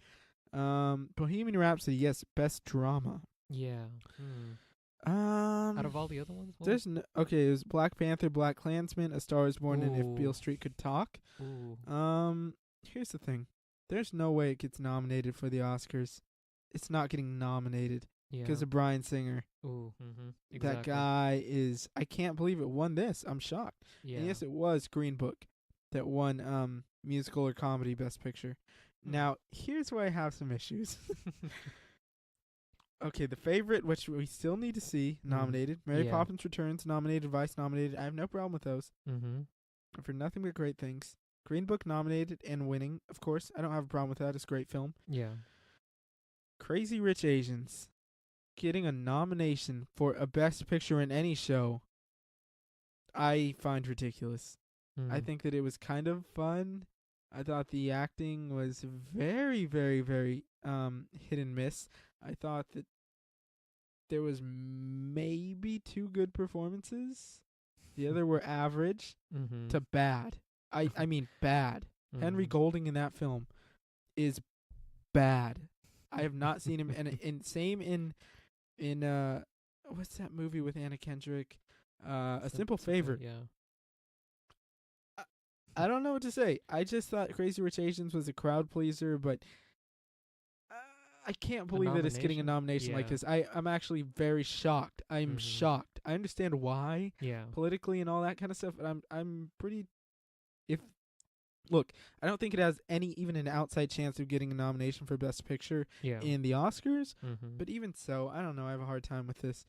Speaker 1: Bohemian Rhapsody, yes, Best Drama.
Speaker 2: Yeah. Out of all the other ones?
Speaker 1: There's it was Black Panther, Black Klansman, A Star Is Born, and If Beale Street Could Talk.
Speaker 2: Ooh.
Speaker 1: Here's the thing. There's no way it gets nominated for the Oscars. It's not getting nominated because of Bryan Singer.
Speaker 2: Ooh, exactly.
Speaker 1: That guy is... I can't believe it won this. I'm shocked.
Speaker 2: Yeah.
Speaker 1: And yes, it was Green Book that won Musical or Comedy Best Picture. Now, here's where I have some issues. Okay, The Favorite, which we still need to see, nominated. Mary Poppins Returns, nominated. Vice, nominated. I have no problem with those. I've heard nothing but great things. Green Book nominated and winning. Of course, I don't have a problem with that. It's a great film.
Speaker 2: Yeah.
Speaker 1: Crazy Rich Asians getting a nomination for a Best Picture in any show, I find ridiculous. I think that it was kind of fun. I thought the acting was very, very, very hit and miss. I thought that there was maybe 2 good performances. The other were average to bad. I mean bad. Henry Golding in that film is bad. I have not seen him, and same in what's that movie with Anna Kendrick? A Simple Favor.
Speaker 2: Yeah.
Speaker 1: I don't know what to say. I just thought Crazy Rich Asians was a crowd pleaser, but I can't believe that it's getting a nomination like this. I'm actually very shocked. I'm shocked. I understand why, politically and all that kind of stuff, but I'm pretty. Look, I don't think it has even an outside chance of getting a nomination for Best Picture in the Oscars. But even so, I don't know. I have a hard time with this.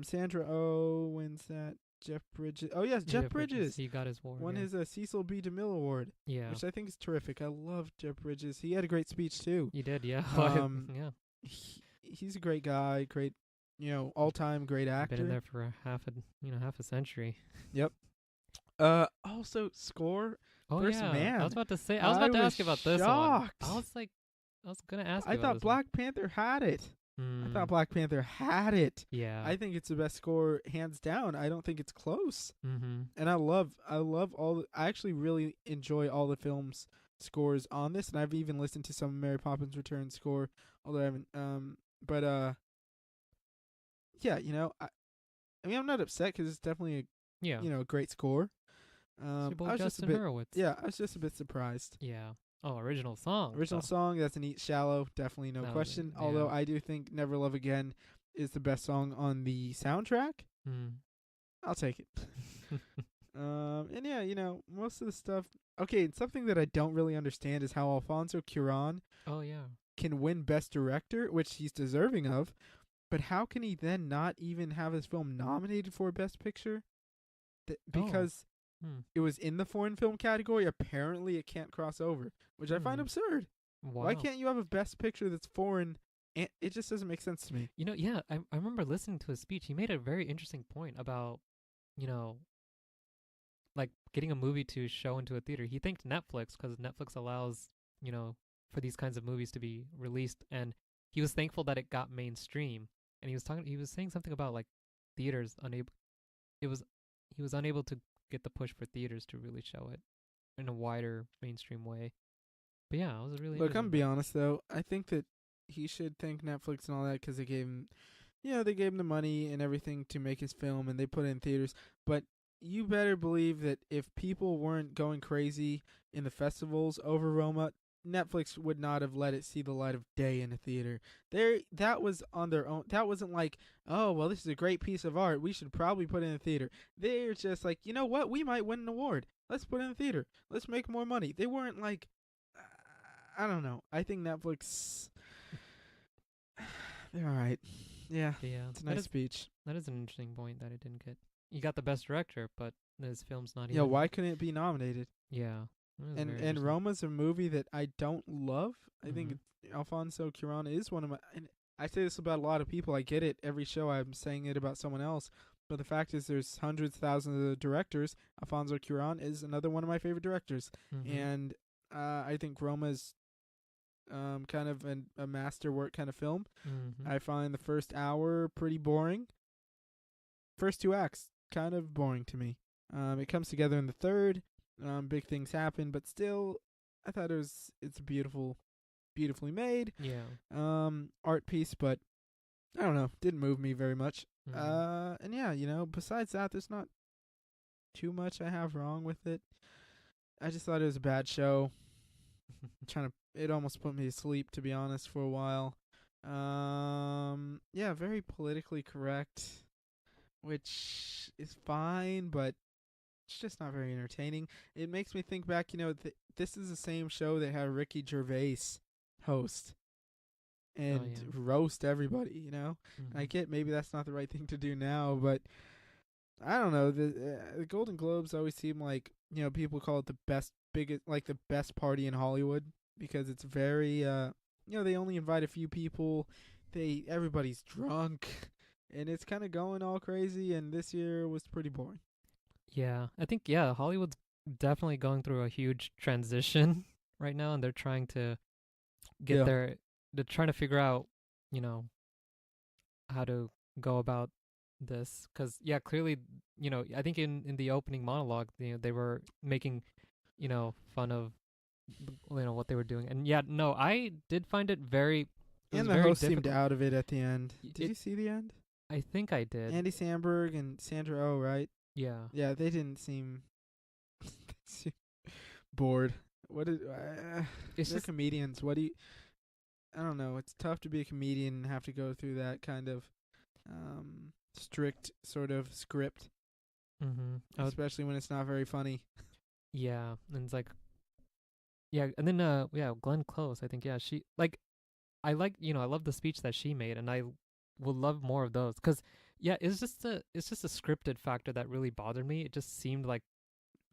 Speaker 1: Sandra Oh wins that. Jeff Bridges. Oh, yes, Jeff Bridges.
Speaker 2: He got his award.
Speaker 1: Won his Cecil B. DeMille Award.
Speaker 2: Yeah.
Speaker 1: Which I think is terrific. I love Jeff Bridges. He had a great speech, too.
Speaker 2: He did, yeah.
Speaker 1: Yeah. He's a great guy. Great, all-time great actor.
Speaker 2: Been in there for half a century.
Speaker 1: Yep. Also, score.
Speaker 2: Oh,
Speaker 1: First Man.
Speaker 2: I was about to say. I was about to ask you about this one. I was going to ask you
Speaker 1: I thought Black Panther had it. I thought Black Panther had it.
Speaker 2: Yeah.
Speaker 1: I think it's the best score hands down. I don't think it's close. And I love I actually really enjoy all the film's scores on this, and I've even listened to some Mary Poppins Returns score, although I haven't yeah, I mean I'm not upset cuz it's definitely a great score. I was just a bit I was just a bit surprised.
Speaker 2: Yeah. Oh, original song.
Speaker 1: Original song, that's an Eat Shallow, definitely no question. Although I do think Never Love Again is the best song on the soundtrack. I'll take it. And most of the stuff. Okay, something that I don't really understand is how Alfonso Cuarón can win Best Director, which he's deserving of, but how can he then not even have his film nominated for Best Picture? Because it was in the foreign film category. Apparently, it can't cross over, which I find absurd.
Speaker 2: Wow.
Speaker 1: Why can't you have a Best Picture that's foreign? And it just doesn't make sense to me.
Speaker 2: I remember listening to his speech. He made a very interesting point about, like getting a movie to show into a theater. He thanked Netflix because Netflix allows, for these kinds of movies to be released, and he was thankful that it got mainstream. And he was saying something about like theaters he was unable to get the push for theaters to really show it in a wider mainstream way. But yeah, it was really
Speaker 1: Look, I'm gonna be honest though. I think that he should thank Netflix and all that because they gave him, they gave him the money and everything to make his film, and they put it in theaters. But you better believe that if people weren't going crazy in the festivals over Roma, Netflix would not have let it see the light of day in a theater. That was on their own. That wasn't like, oh, well, this is a great piece of art, we should probably put it in a theater. They're just like, you know what? We might win an award. Let's put it in a theater. Let's make more money. They weren't like, I don't know. I think Netflix, they're all right. Yeah,
Speaker 2: Yeah,
Speaker 1: it's a nice speech.
Speaker 2: that is an interesting point that it didn't get. You got the best director, but his film's not
Speaker 1: Yeah,
Speaker 2: even.
Speaker 1: why couldn't it be nominated?
Speaker 2: Yeah, that is very
Speaker 1: And
Speaker 2: interesting.
Speaker 1: Roma's a movie that I don't love. I think
Speaker 2: Mhm.
Speaker 1: Alfonso Cuarón is one of my. And I say this about a lot of people. I get it. Every show I'm saying it about someone else. But the fact is, there's hundreds, thousands of directors. Alfonso Cuarón is another one of my favorite directors,
Speaker 2: Mhm.
Speaker 1: and I think Roma's kind of a masterwork kind of film.
Speaker 2: Mhm.
Speaker 1: I find the first hour pretty boring. First two acts kind of boring to me. It comes together in the third. Big things happen, but still, I thought it's beautifully made.
Speaker 2: Yeah.
Speaker 1: Art piece, but I don't know, didn't move me very much.
Speaker 2: Mhm.
Speaker 1: And yeah, besides that, there's not too much I have wrong with it. I just thought it was a bad show. It almost put me to sleep, to be honest, for a while. Yeah, very politically correct, which is fine, but it's just not very entertaining. It makes me think back, this is the same show that had Ricky Gervais host and
Speaker 2: yeah.
Speaker 1: roast everybody. I
Speaker 2: Mhm.
Speaker 1: get maybe that's not the right thing to do now, but I don't know. The Golden Globes always seem like, people call it the the best party in Hollywood because it's very, they only invite a few people. Everybody's drunk and it's kind of going all crazy. And this year was pretty boring.
Speaker 2: Yeah, I think Hollywood's definitely going through a huge transition right now, and they're trying to get
Speaker 1: Yeah.
Speaker 2: their. They're trying to figure out, you know, how to go about this, because clearly, I think in the opening monologue, they were making, fun of, what they were doing, and no, I did find it very. It was
Speaker 1: And the
Speaker 2: very
Speaker 1: host seemed
Speaker 2: difficult.
Speaker 1: out of it at the end. Did you
Speaker 2: It,
Speaker 1: see the end?
Speaker 2: I think I did.
Speaker 1: Andy Samberg and Sandra Oh, right?
Speaker 2: Yeah.
Speaker 1: Yeah, they didn't seem they seemed bored. What is
Speaker 2: It's
Speaker 1: they're
Speaker 2: just.
Speaker 1: comedians. I don't know. It's tough to be a comedian and have to go through that kind of strict sort of script,
Speaker 2: Mhm.
Speaker 1: especially when it's not very funny.
Speaker 2: Yeah, and it's like, and then Glenn Close, I think, she I love the speech that she made, and I would love more of those, cuz it's just a scripted factor that really bothered me. It just seemed like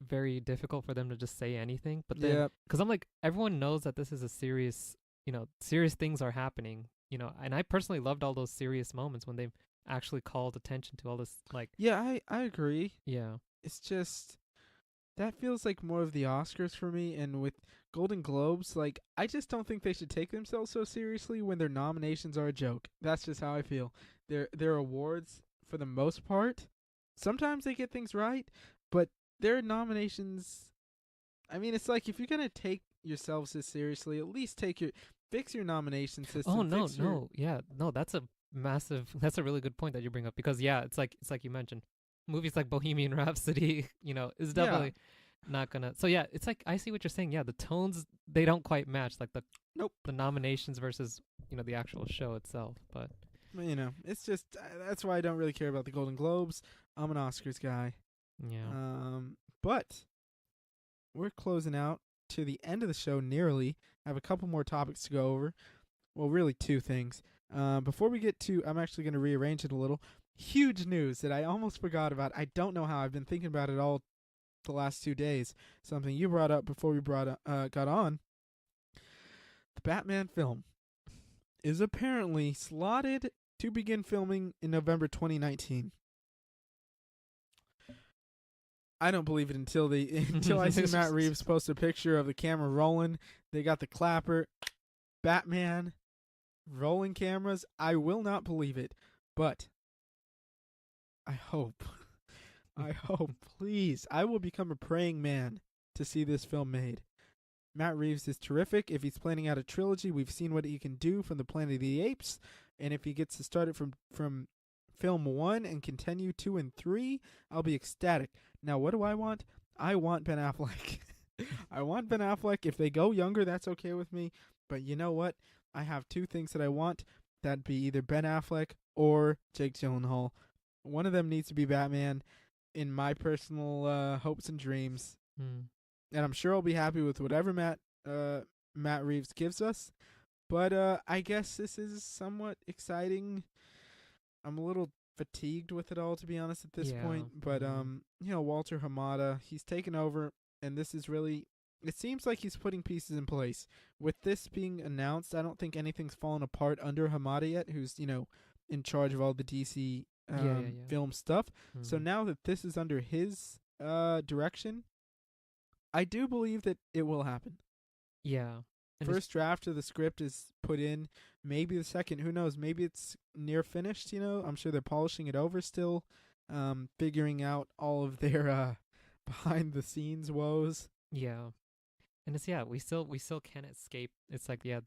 Speaker 2: very difficult for them to just say anything, but then
Speaker 1: Yeah.
Speaker 2: cuz I'm like, everyone knows that this is a serious things are happening, and I personally loved all those serious moments when they actually called attention to all this, like.
Speaker 1: Yeah, I agree.
Speaker 2: Yeah.
Speaker 1: It's just that feels like more of the Oscars for me, and with Golden Globes, like I just don't think they should take themselves so seriously when their nominations are a joke. That's just how I feel. Their awards, for the most part, sometimes they get things right, but their nominations, I mean, it's like if you're gonna take yourselves this seriously, at least fix your nomination system.
Speaker 2: Oh no,
Speaker 1: Fix your
Speaker 2: no, that's a massive. That's a really good point that you bring up, because it's like you mentioned, movies like Bohemian Rhapsody, is
Speaker 1: yeah.
Speaker 2: definitely not gonna. So it's like, I see what you're saying. Yeah, the tones, they don't quite match, like
Speaker 1: Nope.
Speaker 2: the nominations versus the actual show itself. But
Speaker 1: It's just that's why I don't really care about the Golden Globes. I'm an Oscars guy.
Speaker 2: yeah.
Speaker 1: But we're closing out to the end of the show nearly. I have a couple more topics to go over. Well, really two things. Before we get to, I'm actually going to rearrange it a little. Huge news that I almost forgot about. I don't know how. I've been thinking about it all the last 2 days. Something you brought up before we got on. The Batman film is apparently slotted to begin filming in November 2019. I don't believe it until I see Matt Reeves post a picture of the camera rolling. They got the clapper, Batman, rolling cameras. I will not believe it, but I hope, please, I will become a praying man to see this film made. Matt Reeves is terrific. If he's planning out a trilogy, we've seen what he can do from the Planet of the Apes, and if he gets to start it from film 1 and continue 2 and 3, I'll be ecstatic. Now, what do I want? I want Ben Affleck. I want Ben Affleck. If they go younger, that's okay with me. But you know what? I have two things that I want. That'd be either Ben Affleck or Jake Gyllenhaal. One of them needs to be Batman in my personal hopes and dreams.
Speaker 2: Mm.
Speaker 1: And I'm sure I'll be happy with whatever Matt Matt Reeves gives us. But I guess this is somewhat exciting. I'm a little fatigued with it all, to be honest, at this point. But Walter Hamada, he's taken over, and this is really. It seems like he's putting pieces in place. With this being announced, I don't think anything's fallen apart under Hamada yet, who's in charge of all the DC film stuff. So now that this is under his direction, I do believe that it will happen.
Speaker 2: Yeah. And
Speaker 1: First draft of the script is put in. Maybe the second, who knows? Maybe it's near finished. I'm sure they're polishing it over still, figuring out all of their behind the scenes woes.
Speaker 2: Yeah. And it's we still can't escape. It's like you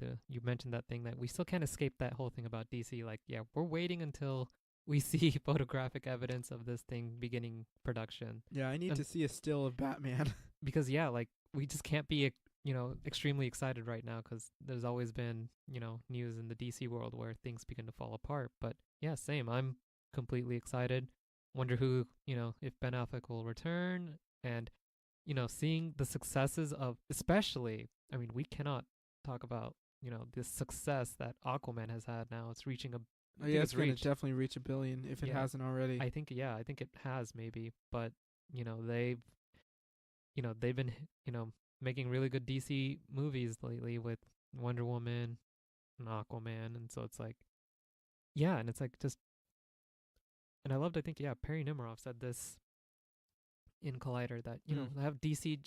Speaker 2: mentioned that thing that we still can't escape that whole thing about DC. Like we're waiting until we see photographic evidence of this thing beginning production.
Speaker 1: Yeah, I need to see a still of Batman.
Speaker 2: Because we just can't be extremely excited right now because there's always been news in the DC world where things begin to fall apart. But yeah, same. I'm completely excited. Wonder who if Ben Affleck will return and. Seeing the successes of, especially, I mean, we cannot talk about, the success that Aquaman has had now. It's reaching
Speaker 1: it's going to definitely reach $1 billion if it hasn't already.
Speaker 2: I think it has maybe, but, they've been, making really good DC movies lately with Wonder Woman and Aquaman. And so it's like, and it's like and I loved, I think, Perry Nemiroff said this in Collider that have DC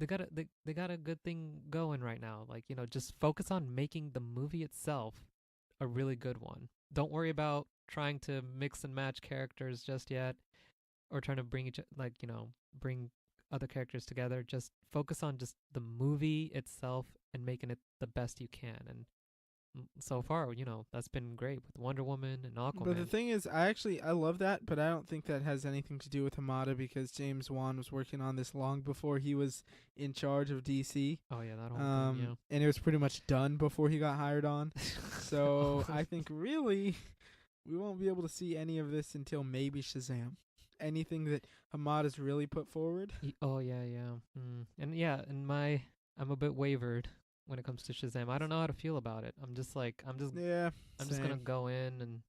Speaker 2: they got a good thing going right now. Like just focus on making the movie itself a really good one. Don't worry about trying to mix and match characters just yet, or trying to bring bring other characters together. Just focus on just the movie itself and making it the best you can. And so far, that's been great with Wonder Woman and Aquaman.
Speaker 1: But the thing is, I love that, but I don't think that has anything to do with Hamada because James Wan was working on this long before he was in charge of DC.
Speaker 2: Oh, yeah, that whole thing, yeah.
Speaker 1: And it was pretty much done before he got hired on. So I think really we won't be able to see any of this until maybe Shazam. Anything that Hamada's really put forward.
Speaker 2: Oh, yeah. And I'm a bit wavered when it comes to Shazam. I don't know how to feel about it. I'm just gonna go in and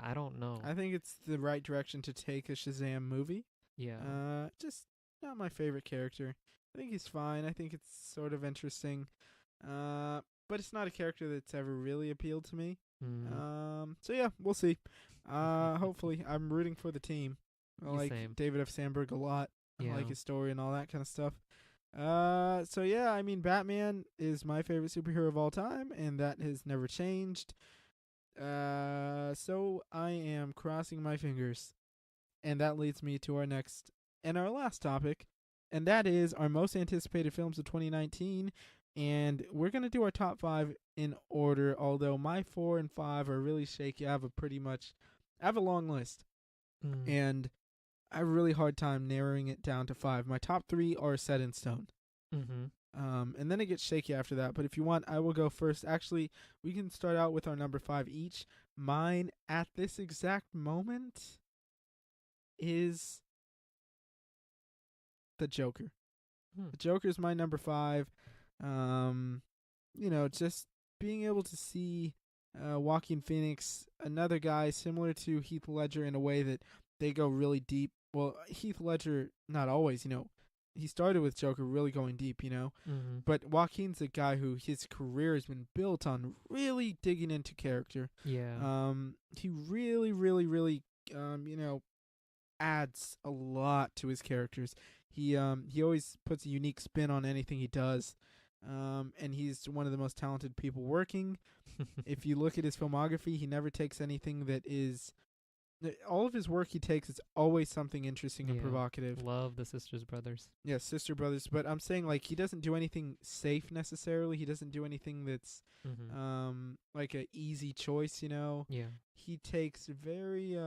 Speaker 2: I don't know.
Speaker 1: I think it's the right direction to take a Shazam movie.
Speaker 2: Yeah.
Speaker 1: Just not my favorite character. I think he's fine. I think it's sort of interesting. But it's not a character that's ever really appealed to me. So we'll see. Hopefully I'm rooting for the team. I like David F. Sandberg a lot. I like his story and all that kind of stuff. I mean, Batman is my favorite superhero of all time, and that has never changed. So I am crossing my fingers. And that leads me to our next and our last topic, and that is our most anticipated films of 2019. And we're going to do our top 5 in order, although my 4 and 5 are really shaky. I have a long list. And I have a really hard time narrowing it down to 5. My top 3 are set in stone. And then it gets shaky after that. But if you want, I will go first. Actually, we can start out with our number 5 each. Mine at this exact moment is the Joker. The Joker is my number 5. Just being able to see Joaquin Phoenix, another guy similar to Heath Ledger in a way that they go really deep. Well, Heath Ledger, not always, he started with Joker really going deep, but Joaquin's a guy who his career has been built on really digging into character.
Speaker 2: Yeah.
Speaker 1: He really, really, really, adds a lot to his characters. He always puts a unique spin on anything he does. And he's one of the most talented people working. If you look at his filmography, he never takes anything that is... All of his work he takes is always something interesting and provocative.
Speaker 2: Love the Sisters Brothers.
Speaker 1: Yeah, Sister Brothers. But I'm saying, he doesn't do anything safe necessarily. He doesn't do anything that's like a easy choice, Yeah. He takes very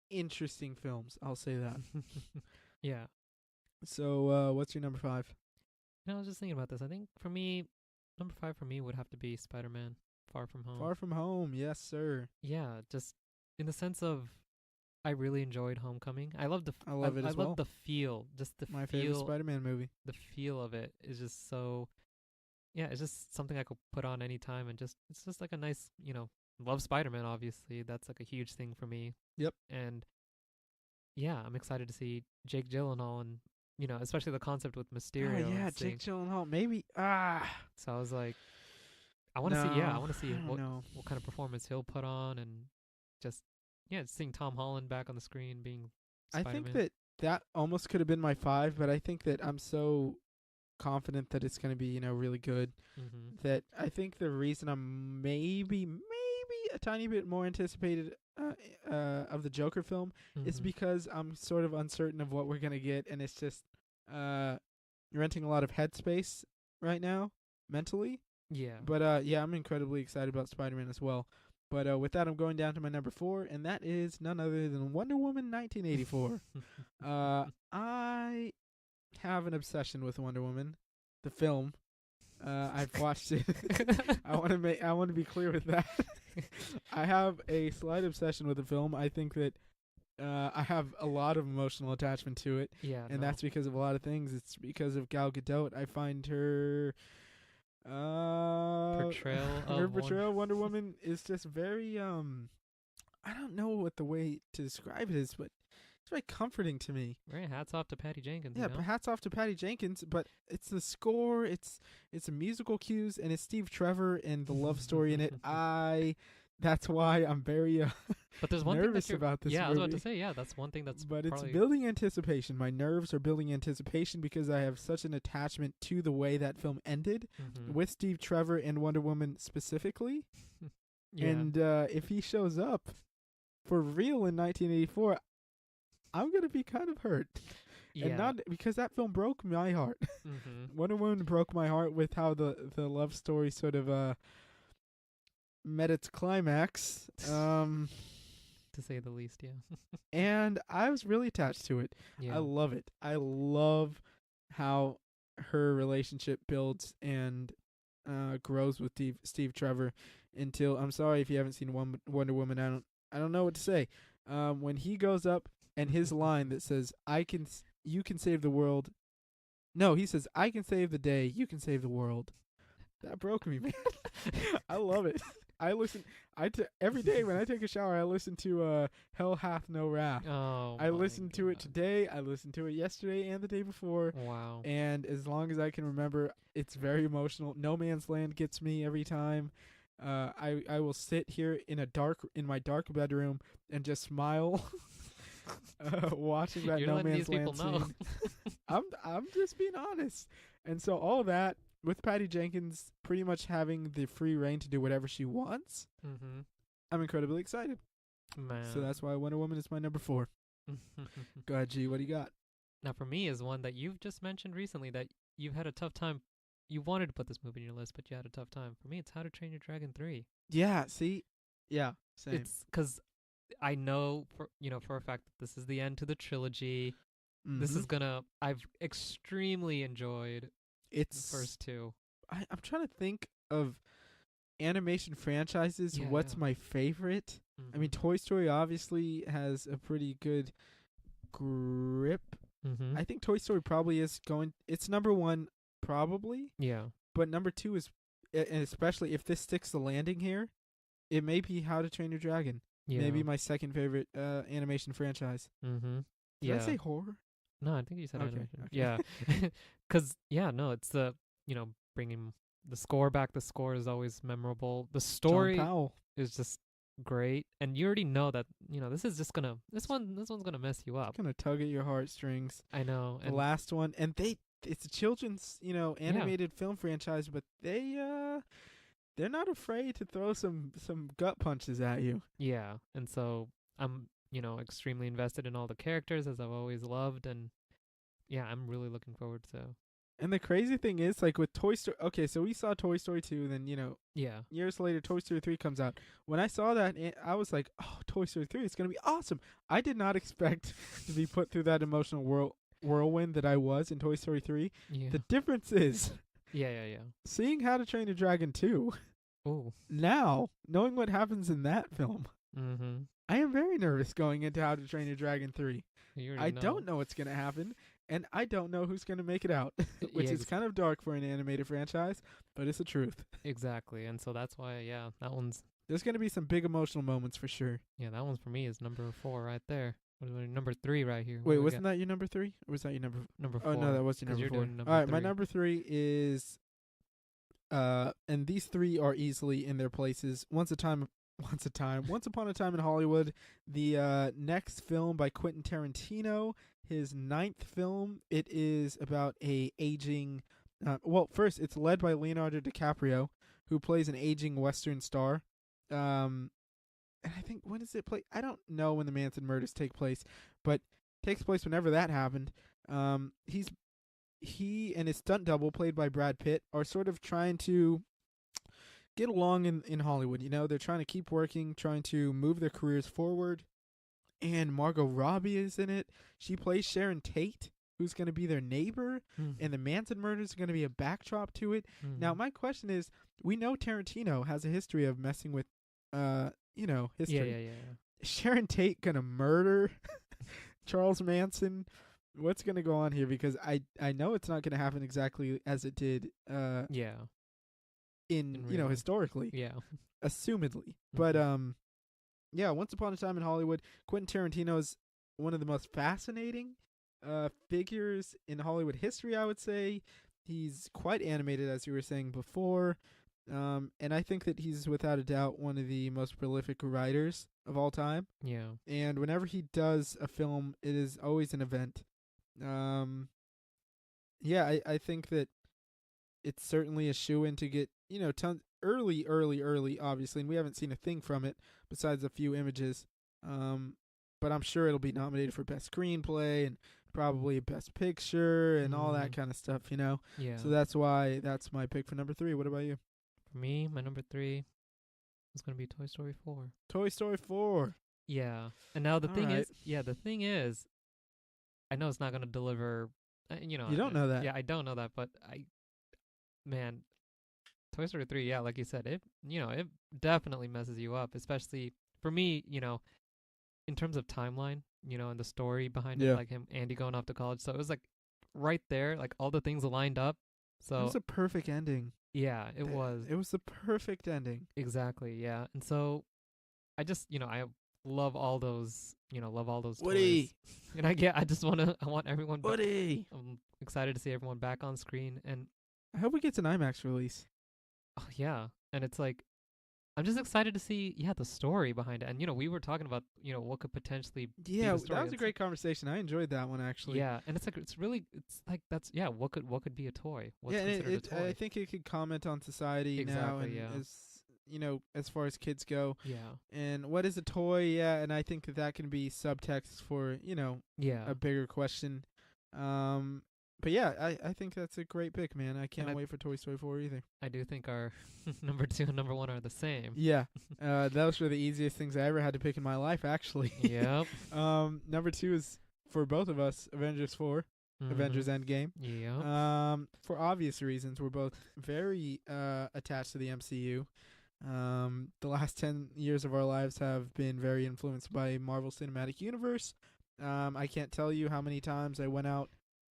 Speaker 1: interesting films. I'll say that.
Speaker 2: Yeah.
Speaker 1: So, what's your number 5?
Speaker 2: I was just thinking about this. I think for me, number 5 for me would have to be Spider-Man: Far From Home.
Speaker 1: Far From Home, yes, sir.
Speaker 2: Yeah, just in the sense of, I really enjoyed Homecoming. I love it as well. I love the feel, just the
Speaker 1: my favorite Spider-Man movie.
Speaker 2: The feel of it is just so. yeah, it's just something I could put on anytime, and it's just like a nice, love Spider-Man. Obviously, that's like a huge thing for me.
Speaker 1: Yep.
Speaker 2: And yeah, I'm excited to see Jake Gyllenhaal, and especially the concept with Mysterio.
Speaker 1: Oh yeah,
Speaker 2: and
Speaker 1: Jake Gyllenhaal. Maybe.
Speaker 2: So I was like, I want to see. Yeah, I want to see what kind of performance he'll put on, and just seeing Tom Holland back on the screen being Spider-Man.
Speaker 1: I think that almost could have been my 5, but I think that I'm so confident that it's going to be really good that I think the reason I'm maybe a tiny bit more anticipated of the Joker film is because I'm sort of uncertain of what we're going to get, and it's just renting a lot of headspace right now mentally.
Speaker 2: Yeah.
Speaker 1: But I'm incredibly excited about Spider-Man as well. But with that, I'm going down to my number 4, and that is none other than Wonder Woman 1984. I have an obsession with Wonder Woman, the film. I've watched it. I want to be clear with that. I have a slight obsession with the film. I think that I have a lot of emotional attachment to it.
Speaker 2: Yeah.
Speaker 1: And that's because of a lot of things. It's because of Gal Gadot. I find her portrayal of Wonder Woman is just very I don't know what the way to describe it is, but it's very comforting to me.
Speaker 2: Right, hats off to Patty Jenkins.
Speaker 1: Yeah, hats off to Patty Jenkins, but it's the score, it's a musical cues, and it's Steve Trevor and the love story in it. That's why I'm very
Speaker 2: but there's one
Speaker 1: nervous
Speaker 2: thing
Speaker 1: about this movie.
Speaker 2: I was about to say, that's one thing that's
Speaker 1: But it's building anticipation. My nerves are building anticipation because I have such an attachment to the way that film ended with Steve Trevor and Wonder Woman specifically.
Speaker 2: Yeah.
Speaker 1: And if he shows up for real in 1984, I'm going to be kind of hurt.
Speaker 2: Yeah.
Speaker 1: And not because that film broke my heart. Wonder Woman broke my heart with how the love story sort of met its climax.
Speaker 2: To say the least, yeah.
Speaker 1: And I was really attached to it.
Speaker 2: Yeah.
Speaker 1: I love it. I love how her relationship builds and grows with Steve Trevor until, I'm sorry if you haven't seen Wonder Woman, I don't know what to say. When he goes up and his line that says, you can save the world. No, he says, I can save the day, you can save the world. That broke me, man. I love it. Every day when I take a shower, I listen to Hell Hath No Wrath.
Speaker 2: Oh,
Speaker 1: I listened to it today. I listened to it yesterday and the day before.
Speaker 2: Wow.
Speaker 1: And as long as I can remember, it's very emotional. No Man's Land gets me every time. I will sit here in my dark bedroom and just smile, watching that
Speaker 2: You're
Speaker 1: No
Speaker 2: letting
Speaker 1: Man's
Speaker 2: these
Speaker 1: Land
Speaker 2: people know.
Speaker 1: scene. I'm just being honest. And so all of that, with Patty Jenkins pretty much having the free reign to do whatever she wants, I'm incredibly excited.
Speaker 2: Man.
Speaker 1: So that's why Wonder Woman is my number 4. Go ahead, G. What do you got?
Speaker 2: Now, for me, is one that you've just mentioned recently that you've had a tough time. You wanted to put this movie in your list, but you had a tough time. For me, it's How to Train Your Dragon 3.
Speaker 1: Yeah, see? Yeah, same.
Speaker 2: It's because I know for a fact that this is the end to the trilogy. This is I've extremely enjoyed the first 2.
Speaker 1: I'm trying to think of animation franchises. What's my favorite? I mean, Toy Story obviously has a pretty good grip. I think Toy Story probably is it's number 1, probably.
Speaker 2: Yeah.
Speaker 1: But number 2 is, and especially if this sticks the landing here, it may be How to Train Your Dragon.
Speaker 2: Yeah.
Speaker 1: Maybe my second favorite animation franchise. Did I say horror?
Speaker 2: No, I think you said animation.
Speaker 1: Okay.
Speaker 2: Yeah. Because, it's the, bringing the score back. The score is always memorable. The story is just great. And you already know that, this one's going to mess you up.
Speaker 1: It's going to tug at your heartstrings.
Speaker 2: I know.
Speaker 1: The last one. And it's a children's, animated film franchise, but they're not afraid to throw some gut punches at you.
Speaker 2: Yeah. And so I'm, extremely invested in all the characters, as I've always loved, and I'm really looking forward to.
Speaker 1: And the crazy thing is, like with Toy Story, okay, so we saw Toy Story 2, then years later Toy Story 3 comes out. When I saw that, I was like, oh, Toy Story 3 is going to be awesome. I did not expect to be put through that emotional whirlwind that I was in Toy Story 3.
Speaker 2: Yeah.
Speaker 1: The difference is
Speaker 2: seeing
Speaker 1: How to Train Your Dragon 2.
Speaker 2: Oh.
Speaker 1: Now, knowing what happens in that film, I am very nervous going into How to Train Your Dragon 3. I don't know what's going to happen. and I don't know who's going to make it out, which
Speaker 2: Yeah,
Speaker 1: is kind of dark for an animated franchise, but it's the truth.
Speaker 2: exactly. And so that's why, yeah,
Speaker 1: There's going to be some big emotional moments for sure.
Speaker 2: that one's for me is number 4 right there. Number 3 right here.
Speaker 1: Wait, wasn't that your number 3? Or was that your number 4?
Speaker 2: Number 4?
Speaker 1: Oh, no, that was your
Speaker 2: 'cause
Speaker 1: number
Speaker 2: you're
Speaker 1: 4.
Speaker 2: doing number
Speaker 1: All right, my
Speaker 2: 3.
Speaker 1: number 3 is, and these 3 are easily in their places. Once upon a time in Hollywood, the next film by Quentin Tarantino, his 9th film. It is about a aging. First, it's led by Leonardo DiCaprio, who plays an aging Western star. And I think, when does it play? I don't know when the Manson murders take place, but takes place whenever that happened. He and his stunt double, played by Brad Pitt, are sort of trying to get along in Hollywood. You know, they're trying to keep working, trying to move their careers forward. And Margot Robbie is in it. She plays Sharon Tate, who's going to be their neighbor. And the Manson murders are going to be a backdrop to it. Now, my question is, we know Tarantino has a history of messing with, history.
Speaker 2: Yeah.
Speaker 1: Is Sharon Tate going to murder Charles Manson? What's going to go on here? Because I know it's not going to happen exactly as it did historically.
Speaker 2: Yeah.
Speaker 1: Assumedly. But Once Upon a Time in Hollywood, Quentin Tarantino is one of the most fascinating figures in Hollywood history, I would say. He's quite animated, as you were saying before. And I think that he's without a doubt one of the most prolific writers of all time.
Speaker 2: Yeah.
Speaker 1: And whenever he does a film, it is always an event. I think that it's certainly a shoo-in to get, tons early, obviously, and we haven't seen a thing from it besides a few images. But I'm sure it'll be nominated for Best Screenplay and probably Best Picture and all that kind of stuff,
Speaker 2: Yeah.
Speaker 1: So that's why that's my pick for number 3. What about you?
Speaker 2: For me, my number 3 is going to be Toy Story 4.
Speaker 1: Toy Story 4.
Speaker 2: Yeah. And now the thing
Speaker 1: right.
Speaker 2: is, I know it's not going to deliver,
Speaker 1: You don't know that.
Speaker 2: Yeah, I don't know that, but Toy Story 3, yeah, like you said, it definitely messes you up, especially for me, in terms of timeline, and the story behind it, like Andy going off to college. So it was like right there, like all the things lined up. So
Speaker 1: it was a perfect ending.
Speaker 2: Yeah, it was.
Speaker 1: It was the perfect ending.
Speaker 2: Exactly, yeah. And so I just, I love all those,
Speaker 1: Woody.
Speaker 2: Toys. And I want everyone
Speaker 1: Woody.
Speaker 2: I'm excited to see everyone back on screen, and
Speaker 1: I hope it gets an IMAX release.
Speaker 2: Oh, yeah. And it's like, I'm just excited to see, the story behind it. And, we were talking about, what could potentially be the story.
Speaker 1: That was a great conversation. I enjoyed that one, actually.
Speaker 2: Yeah, and it's like, what could be a toy? What's considered a toy?
Speaker 1: I think it could comment on society now, and as far as kids go.
Speaker 2: Yeah.
Speaker 1: And what is a toy? Yeah, and I think that can be subtext for, a bigger question. But yeah, I think that's a great pick, man. I can't wait for Toy Story 4 either.
Speaker 2: I do think our number 2 and number 1 are the same.
Speaker 1: Yeah. Those were the easiest things I ever had to pick in my life, actually.
Speaker 2: Yep.
Speaker 1: Number 2 is, for both of us, Avengers 4, Avengers Endgame.
Speaker 2: Yeah.
Speaker 1: For obvious reasons, we're both very attached to the MCU. The last 10 years of our lives have been very influenced by Marvel Cinematic Universe. I can't tell you how many times I went out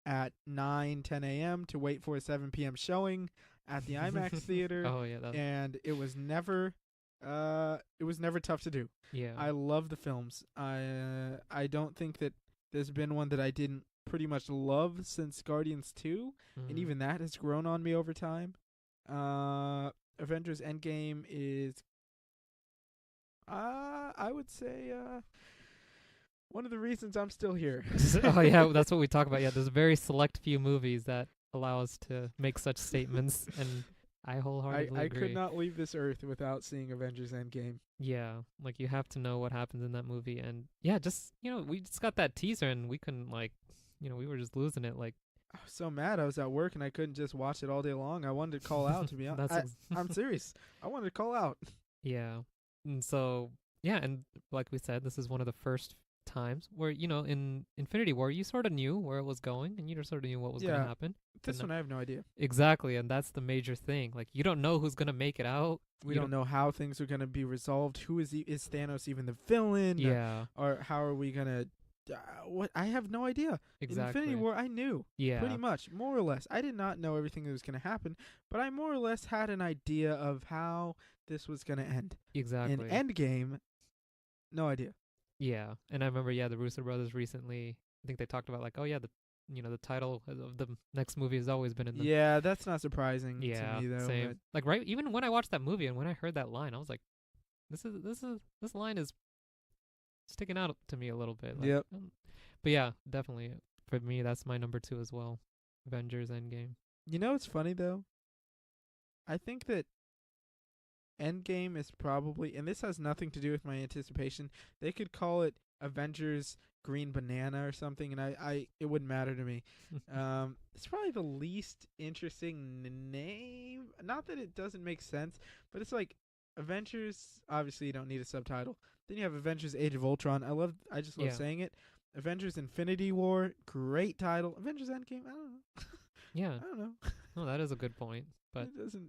Speaker 1: at 9, 10 a.m. to wait for a 7 p.m. showing at the IMAX theater.
Speaker 2: Oh, yeah.
Speaker 1: And it was never tough to do.
Speaker 2: Yeah.
Speaker 1: I love the films. I don't think that there's been one that I didn't pretty much love since Guardians 2, and even that has grown on me over time. Avengers Endgame is, I would say, one of the reasons I'm still here.
Speaker 2: Oh, yeah, that's what we talk about. Yeah, there's a very select few movies that allow us to make such statements, and I wholeheartedly agree.
Speaker 1: I could not leave this earth without seeing Avengers Endgame.
Speaker 2: Yeah, like you have to know what happens in that movie, and yeah, just, we just got that teaser, and we couldn't, we were just losing it, like.
Speaker 1: I was so mad. I was at work, and I couldn't just watch it all day long. I wanted to call out, to be honest. I'm serious. I wanted to call out.
Speaker 2: Yeah, and so, yeah, and like we said, this is one of the first times where, in Infinity War, you sort of knew where it was going, and you sort of knew what was going to happen.
Speaker 1: This one I have no idea.
Speaker 2: Exactly, and that's the major thing. Like, you don't know who's going to make it out.
Speaker 1: We don't know how things are going to be resolved. Who is Thanos even the villain?
Speaker 2: Yeah.
Speaker 1: Or how are we going to what? I have no idea.
Speaker 2: Exactly.
Speaker 1: Infinity War, I knew.
Speaker 2: Yeah.
Speaker 1: Pretty much, more or less. I did not know everything that was going to happen, but I more or less had an idea of how this was going to end.
Speaker 2: Exactly.
Speaker 1: In Endgame, no idea.
Speaker 2: Yeah, and I remember, the Russo brothers recently, I think they talked about, like, oh yeah, the title of the next movie has always been in the.
Speaker 1: Yeah, that's not surprising to me though.
Speaker 2: Same. Like, right, even when I watched that movie and when I heard that line, I was like, this line is sticking out to me a little bit. Like,
Speaker 1: Yep.
Speaker 2: But yeah, definitely for me, that's my number 2 as well. Avengers Endgame.
Speaker 1: You know what's funny though? I think that Endgame is probably, and this has nothing to do with my anticipation. They could call it Avengers Green Banana or something, and it wouldn't matter to me. It's probably the least interesting name. Not that it doesn't make sense, but it's like Avengers. Obviously, you don't need a subtitle. Then you have Avengers: Age of Ultron. I just love saying it. Avengers: Infinity War. Great title. Avengers: Endgame. I don't know.
Speaker 2: Yeah.
Speaker 1: I don't know.
Speaker 2: No, that is a good point. But
Speaker 1: it doesn't.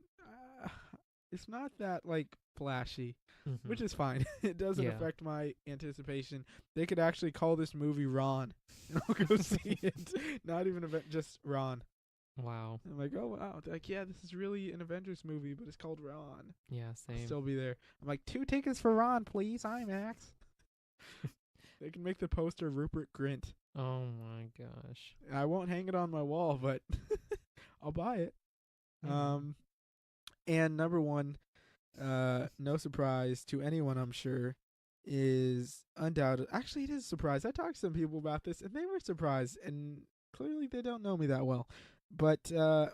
Speaker 1: It's not that like flashy,
Speaker 2: mm-hmm.
Speaker 1: which is fine. It doesn't affect my anticipation. They could actually call this movie Ron, and I'll go see it. Not even just Ron.
Speaker 2: Wow.
Speaker 1: I'm like, oh wow, like this is really an Avengers movie, but it's called Ron.
Speaker 2: Yeah, same.
Speaker 1: I'll still be there. I'm like, 2 tickets for Ron, please, IMAX. They can make the poster Rupert Grint.
Speaker 2: Oh my gosh.
Speaker 1: I won't hang it on my wall, but I'll buy it. And number 1, no surprise to anyone, I'm sure, is undoubted. Actually, it is a surprise. I talked to some people about this, and they were surprised, and clearly they don't know me that well. But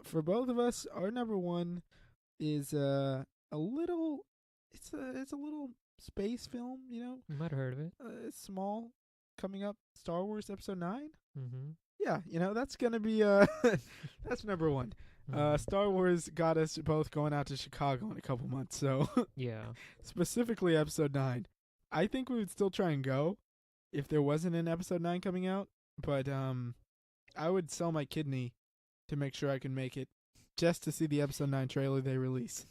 Speaker 1: for both of us, our number 1 is a little. It's a little space film, you know.
Speaker 2: You might have heard of it.
Speaker 1: It's small, coming up. Star Wars Episode 9.
Speaker 2: Mm-hmm.
Speaker 1: Yeah, that's gonna be that's number 1. Star Wars got us both going out to Chicago in a couple months, so
Speaker 2: yeah.
Speaker 1: Specifically Episode 9. I think we would still try and go if there wasn't an Episode 9 coming out, but I would sell my kidney to make sure I can make it just to see the Episode 9 trailer they release.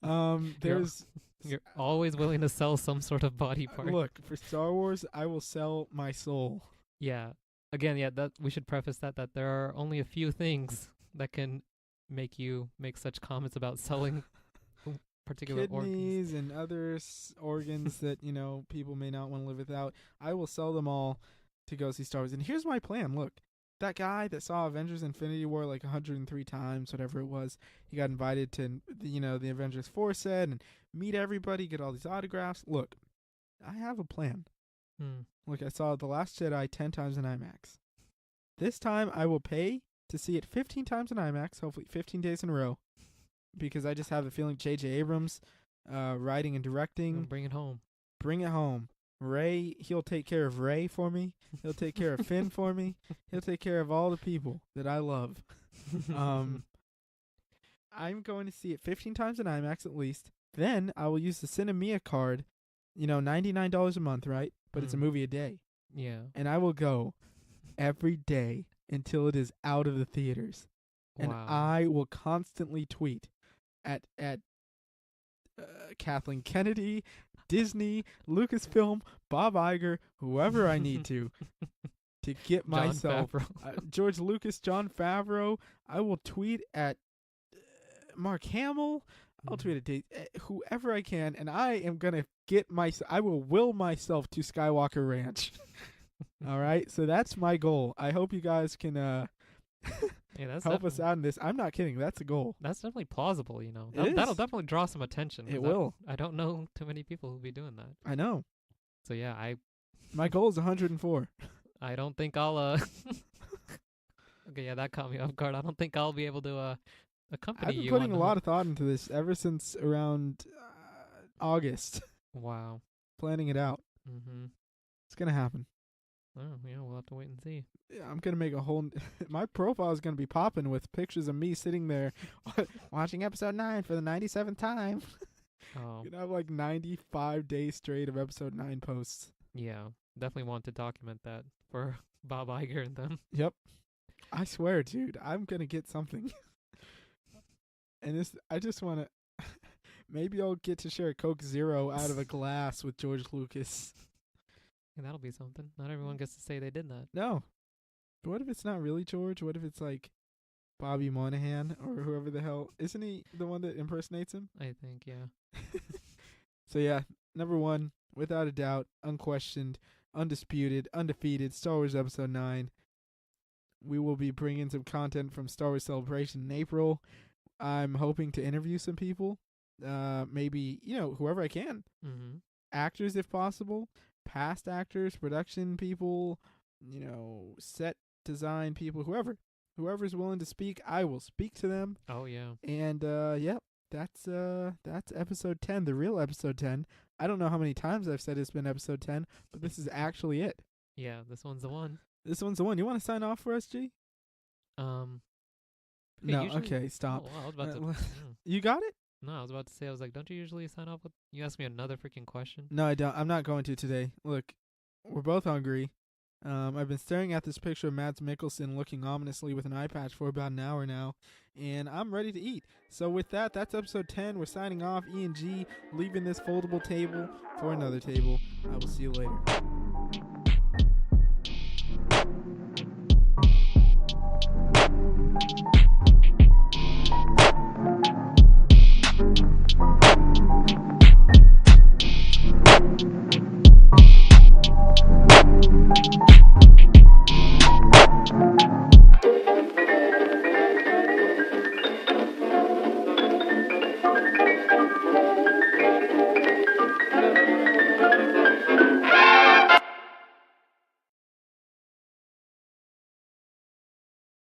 Speaker 2: You're always willing to sell some sort of body part.
Speaker 1: Look, for Star Wars, I will sell my soul.
Speaker 2: Yeah. Again, that we should preface that there are only a few things that can make you make such comments about selling particular
Speaker 1: kidneys
Speaker 2: organs.
Speaker 1: And other organs that, people may not want to live without. I will sell them all to go see Star Wars. And here's my plan. Look, that guy that saw Avengers Infinity War like 103 times, whatever it was, he got invited to, the Avengers 4 set and meet everybody, get all these autographs. Look, I have a plan. Look, I saw The Last Jedi 10 times in IMAX. This time I will pay to see it 15 times in IMAX, hopefully 15 days in a row, because I just have a feeling J.J. Abrams writing and directing.
Speaker 2: Bring it home.
Speaker 1: Bring it home. Ray, he'll take care of Ray for me. He'll take care of Finn for me. He'll take care of all the people that I love. I'm going to see it 15 times in IMAX at least. Then I will use the Cinemia card, $99 a month, right? But it's a movie a day.
Speaker 2: Yeah.
Speaker 1: And I will go every day until it is out of the theaters.
Speaker 2: Wow.
Speaker 1: And I will constantly tweet at Kathleen Kennedy, Disney, Lucasfilm, Bob Iger, whoever I need to get myself. George Lucas, Jon Favreau. I will tweet at Mark Hamill. I'll tweet at whoever I can, and I am going to I will will myself to Skywalker Ranch. All right? So that's my goal. I hope you guys can help us out in this. I'm not kidding. That's a goal.
Speaker 2: That's definitely plausible, That'll definitely draw some attention.
Speaker 1: It will.
Speaker 2: I don't know too many people who'll be doing that.
Speaker 1: I know.
Speaker 2: So, yeah,
Speaker 1: my goal is 104.
Speaker 2: I don't think I'll, okay, yeah, that caught me off guard. I don't think I'll be able to, accompany you.
Speaker 1: I've been putting a lot of thought into this ever since around August.
Speaker 2: Wow.
Speaker 1: Planning it out.
Speaker 2: Mm-hmm.
Speaker 1: It's going to happen.
Speaker 2: Oh, yeah, we'll have to wait and see.
Speaker 1: Yeah, I'm going to make a whole... my profile is going to be popping with pictures of me sitting there watching Episode 9 for the 97th time.
Speaker 2: Oh.
Speaker 1: You're going to have like 95 days straight of Episode 9 posts.
Speaker 2: Yeah, definitely want to document that for Bob Iger and them.
Speaker 1: Yep. I swear, dude, I'm going to get something. And I just want to... maybe I'll get to share a Coke Zero out of a glass with George Lucas.
Speaker 2: Yeah, that'll be something. Not everyone gets to say they did that.
Speaker 1: No. But what if it's not really George? What if it's like Bobby Moynihan or whoever the hell? Isn't he the one that impersonates him?
Speaker 2: I think, yeah.
Speaker 1: So yeah, number 1, without a doubt, unquestioned, undisputed, undefeated, Star Wars Episode 9. We will be bringing some content from Star Wars Celebration in April. I'm hoping to interview some people. Maybe, whoever I can.
Speaker 2: Mm-hmm.
Speaker 1: Actors if possible, past actors, production people, set design people, whoever's willing to speak, I will speak to them.
Speaker 2: Oh yeah.
Speaker 1: And that's episode 10, the real episode 10. I don't know how many times I've said it's been episode 10, but this is actually it.
Speaker 2: Yeah, this one's the one.
Speaker 1: This one's the one. You want to sign off for us, G?
Speaker 2: Okay,
Speaker 1: No,
Speaker 2: usually-
Speaker 1: okay, stop.
Speaker 2: Oh, wow, I was about to.
Speaker 1: You got it?
Speaker 2: No, I was about to say. I was like, don't you usually sign off with? You ask me another freaking question.
Speaker 1: No, I don't. I'm not going to today. Look, we're both hungry. I've been staring at this picture of Madds Mikkelsen looking ominously with an eye patch for about an hour now, and I'm ready to eat. So with that, that's episode 10. We're signing off. E and G leaving this foldable table for another table. I will see you later.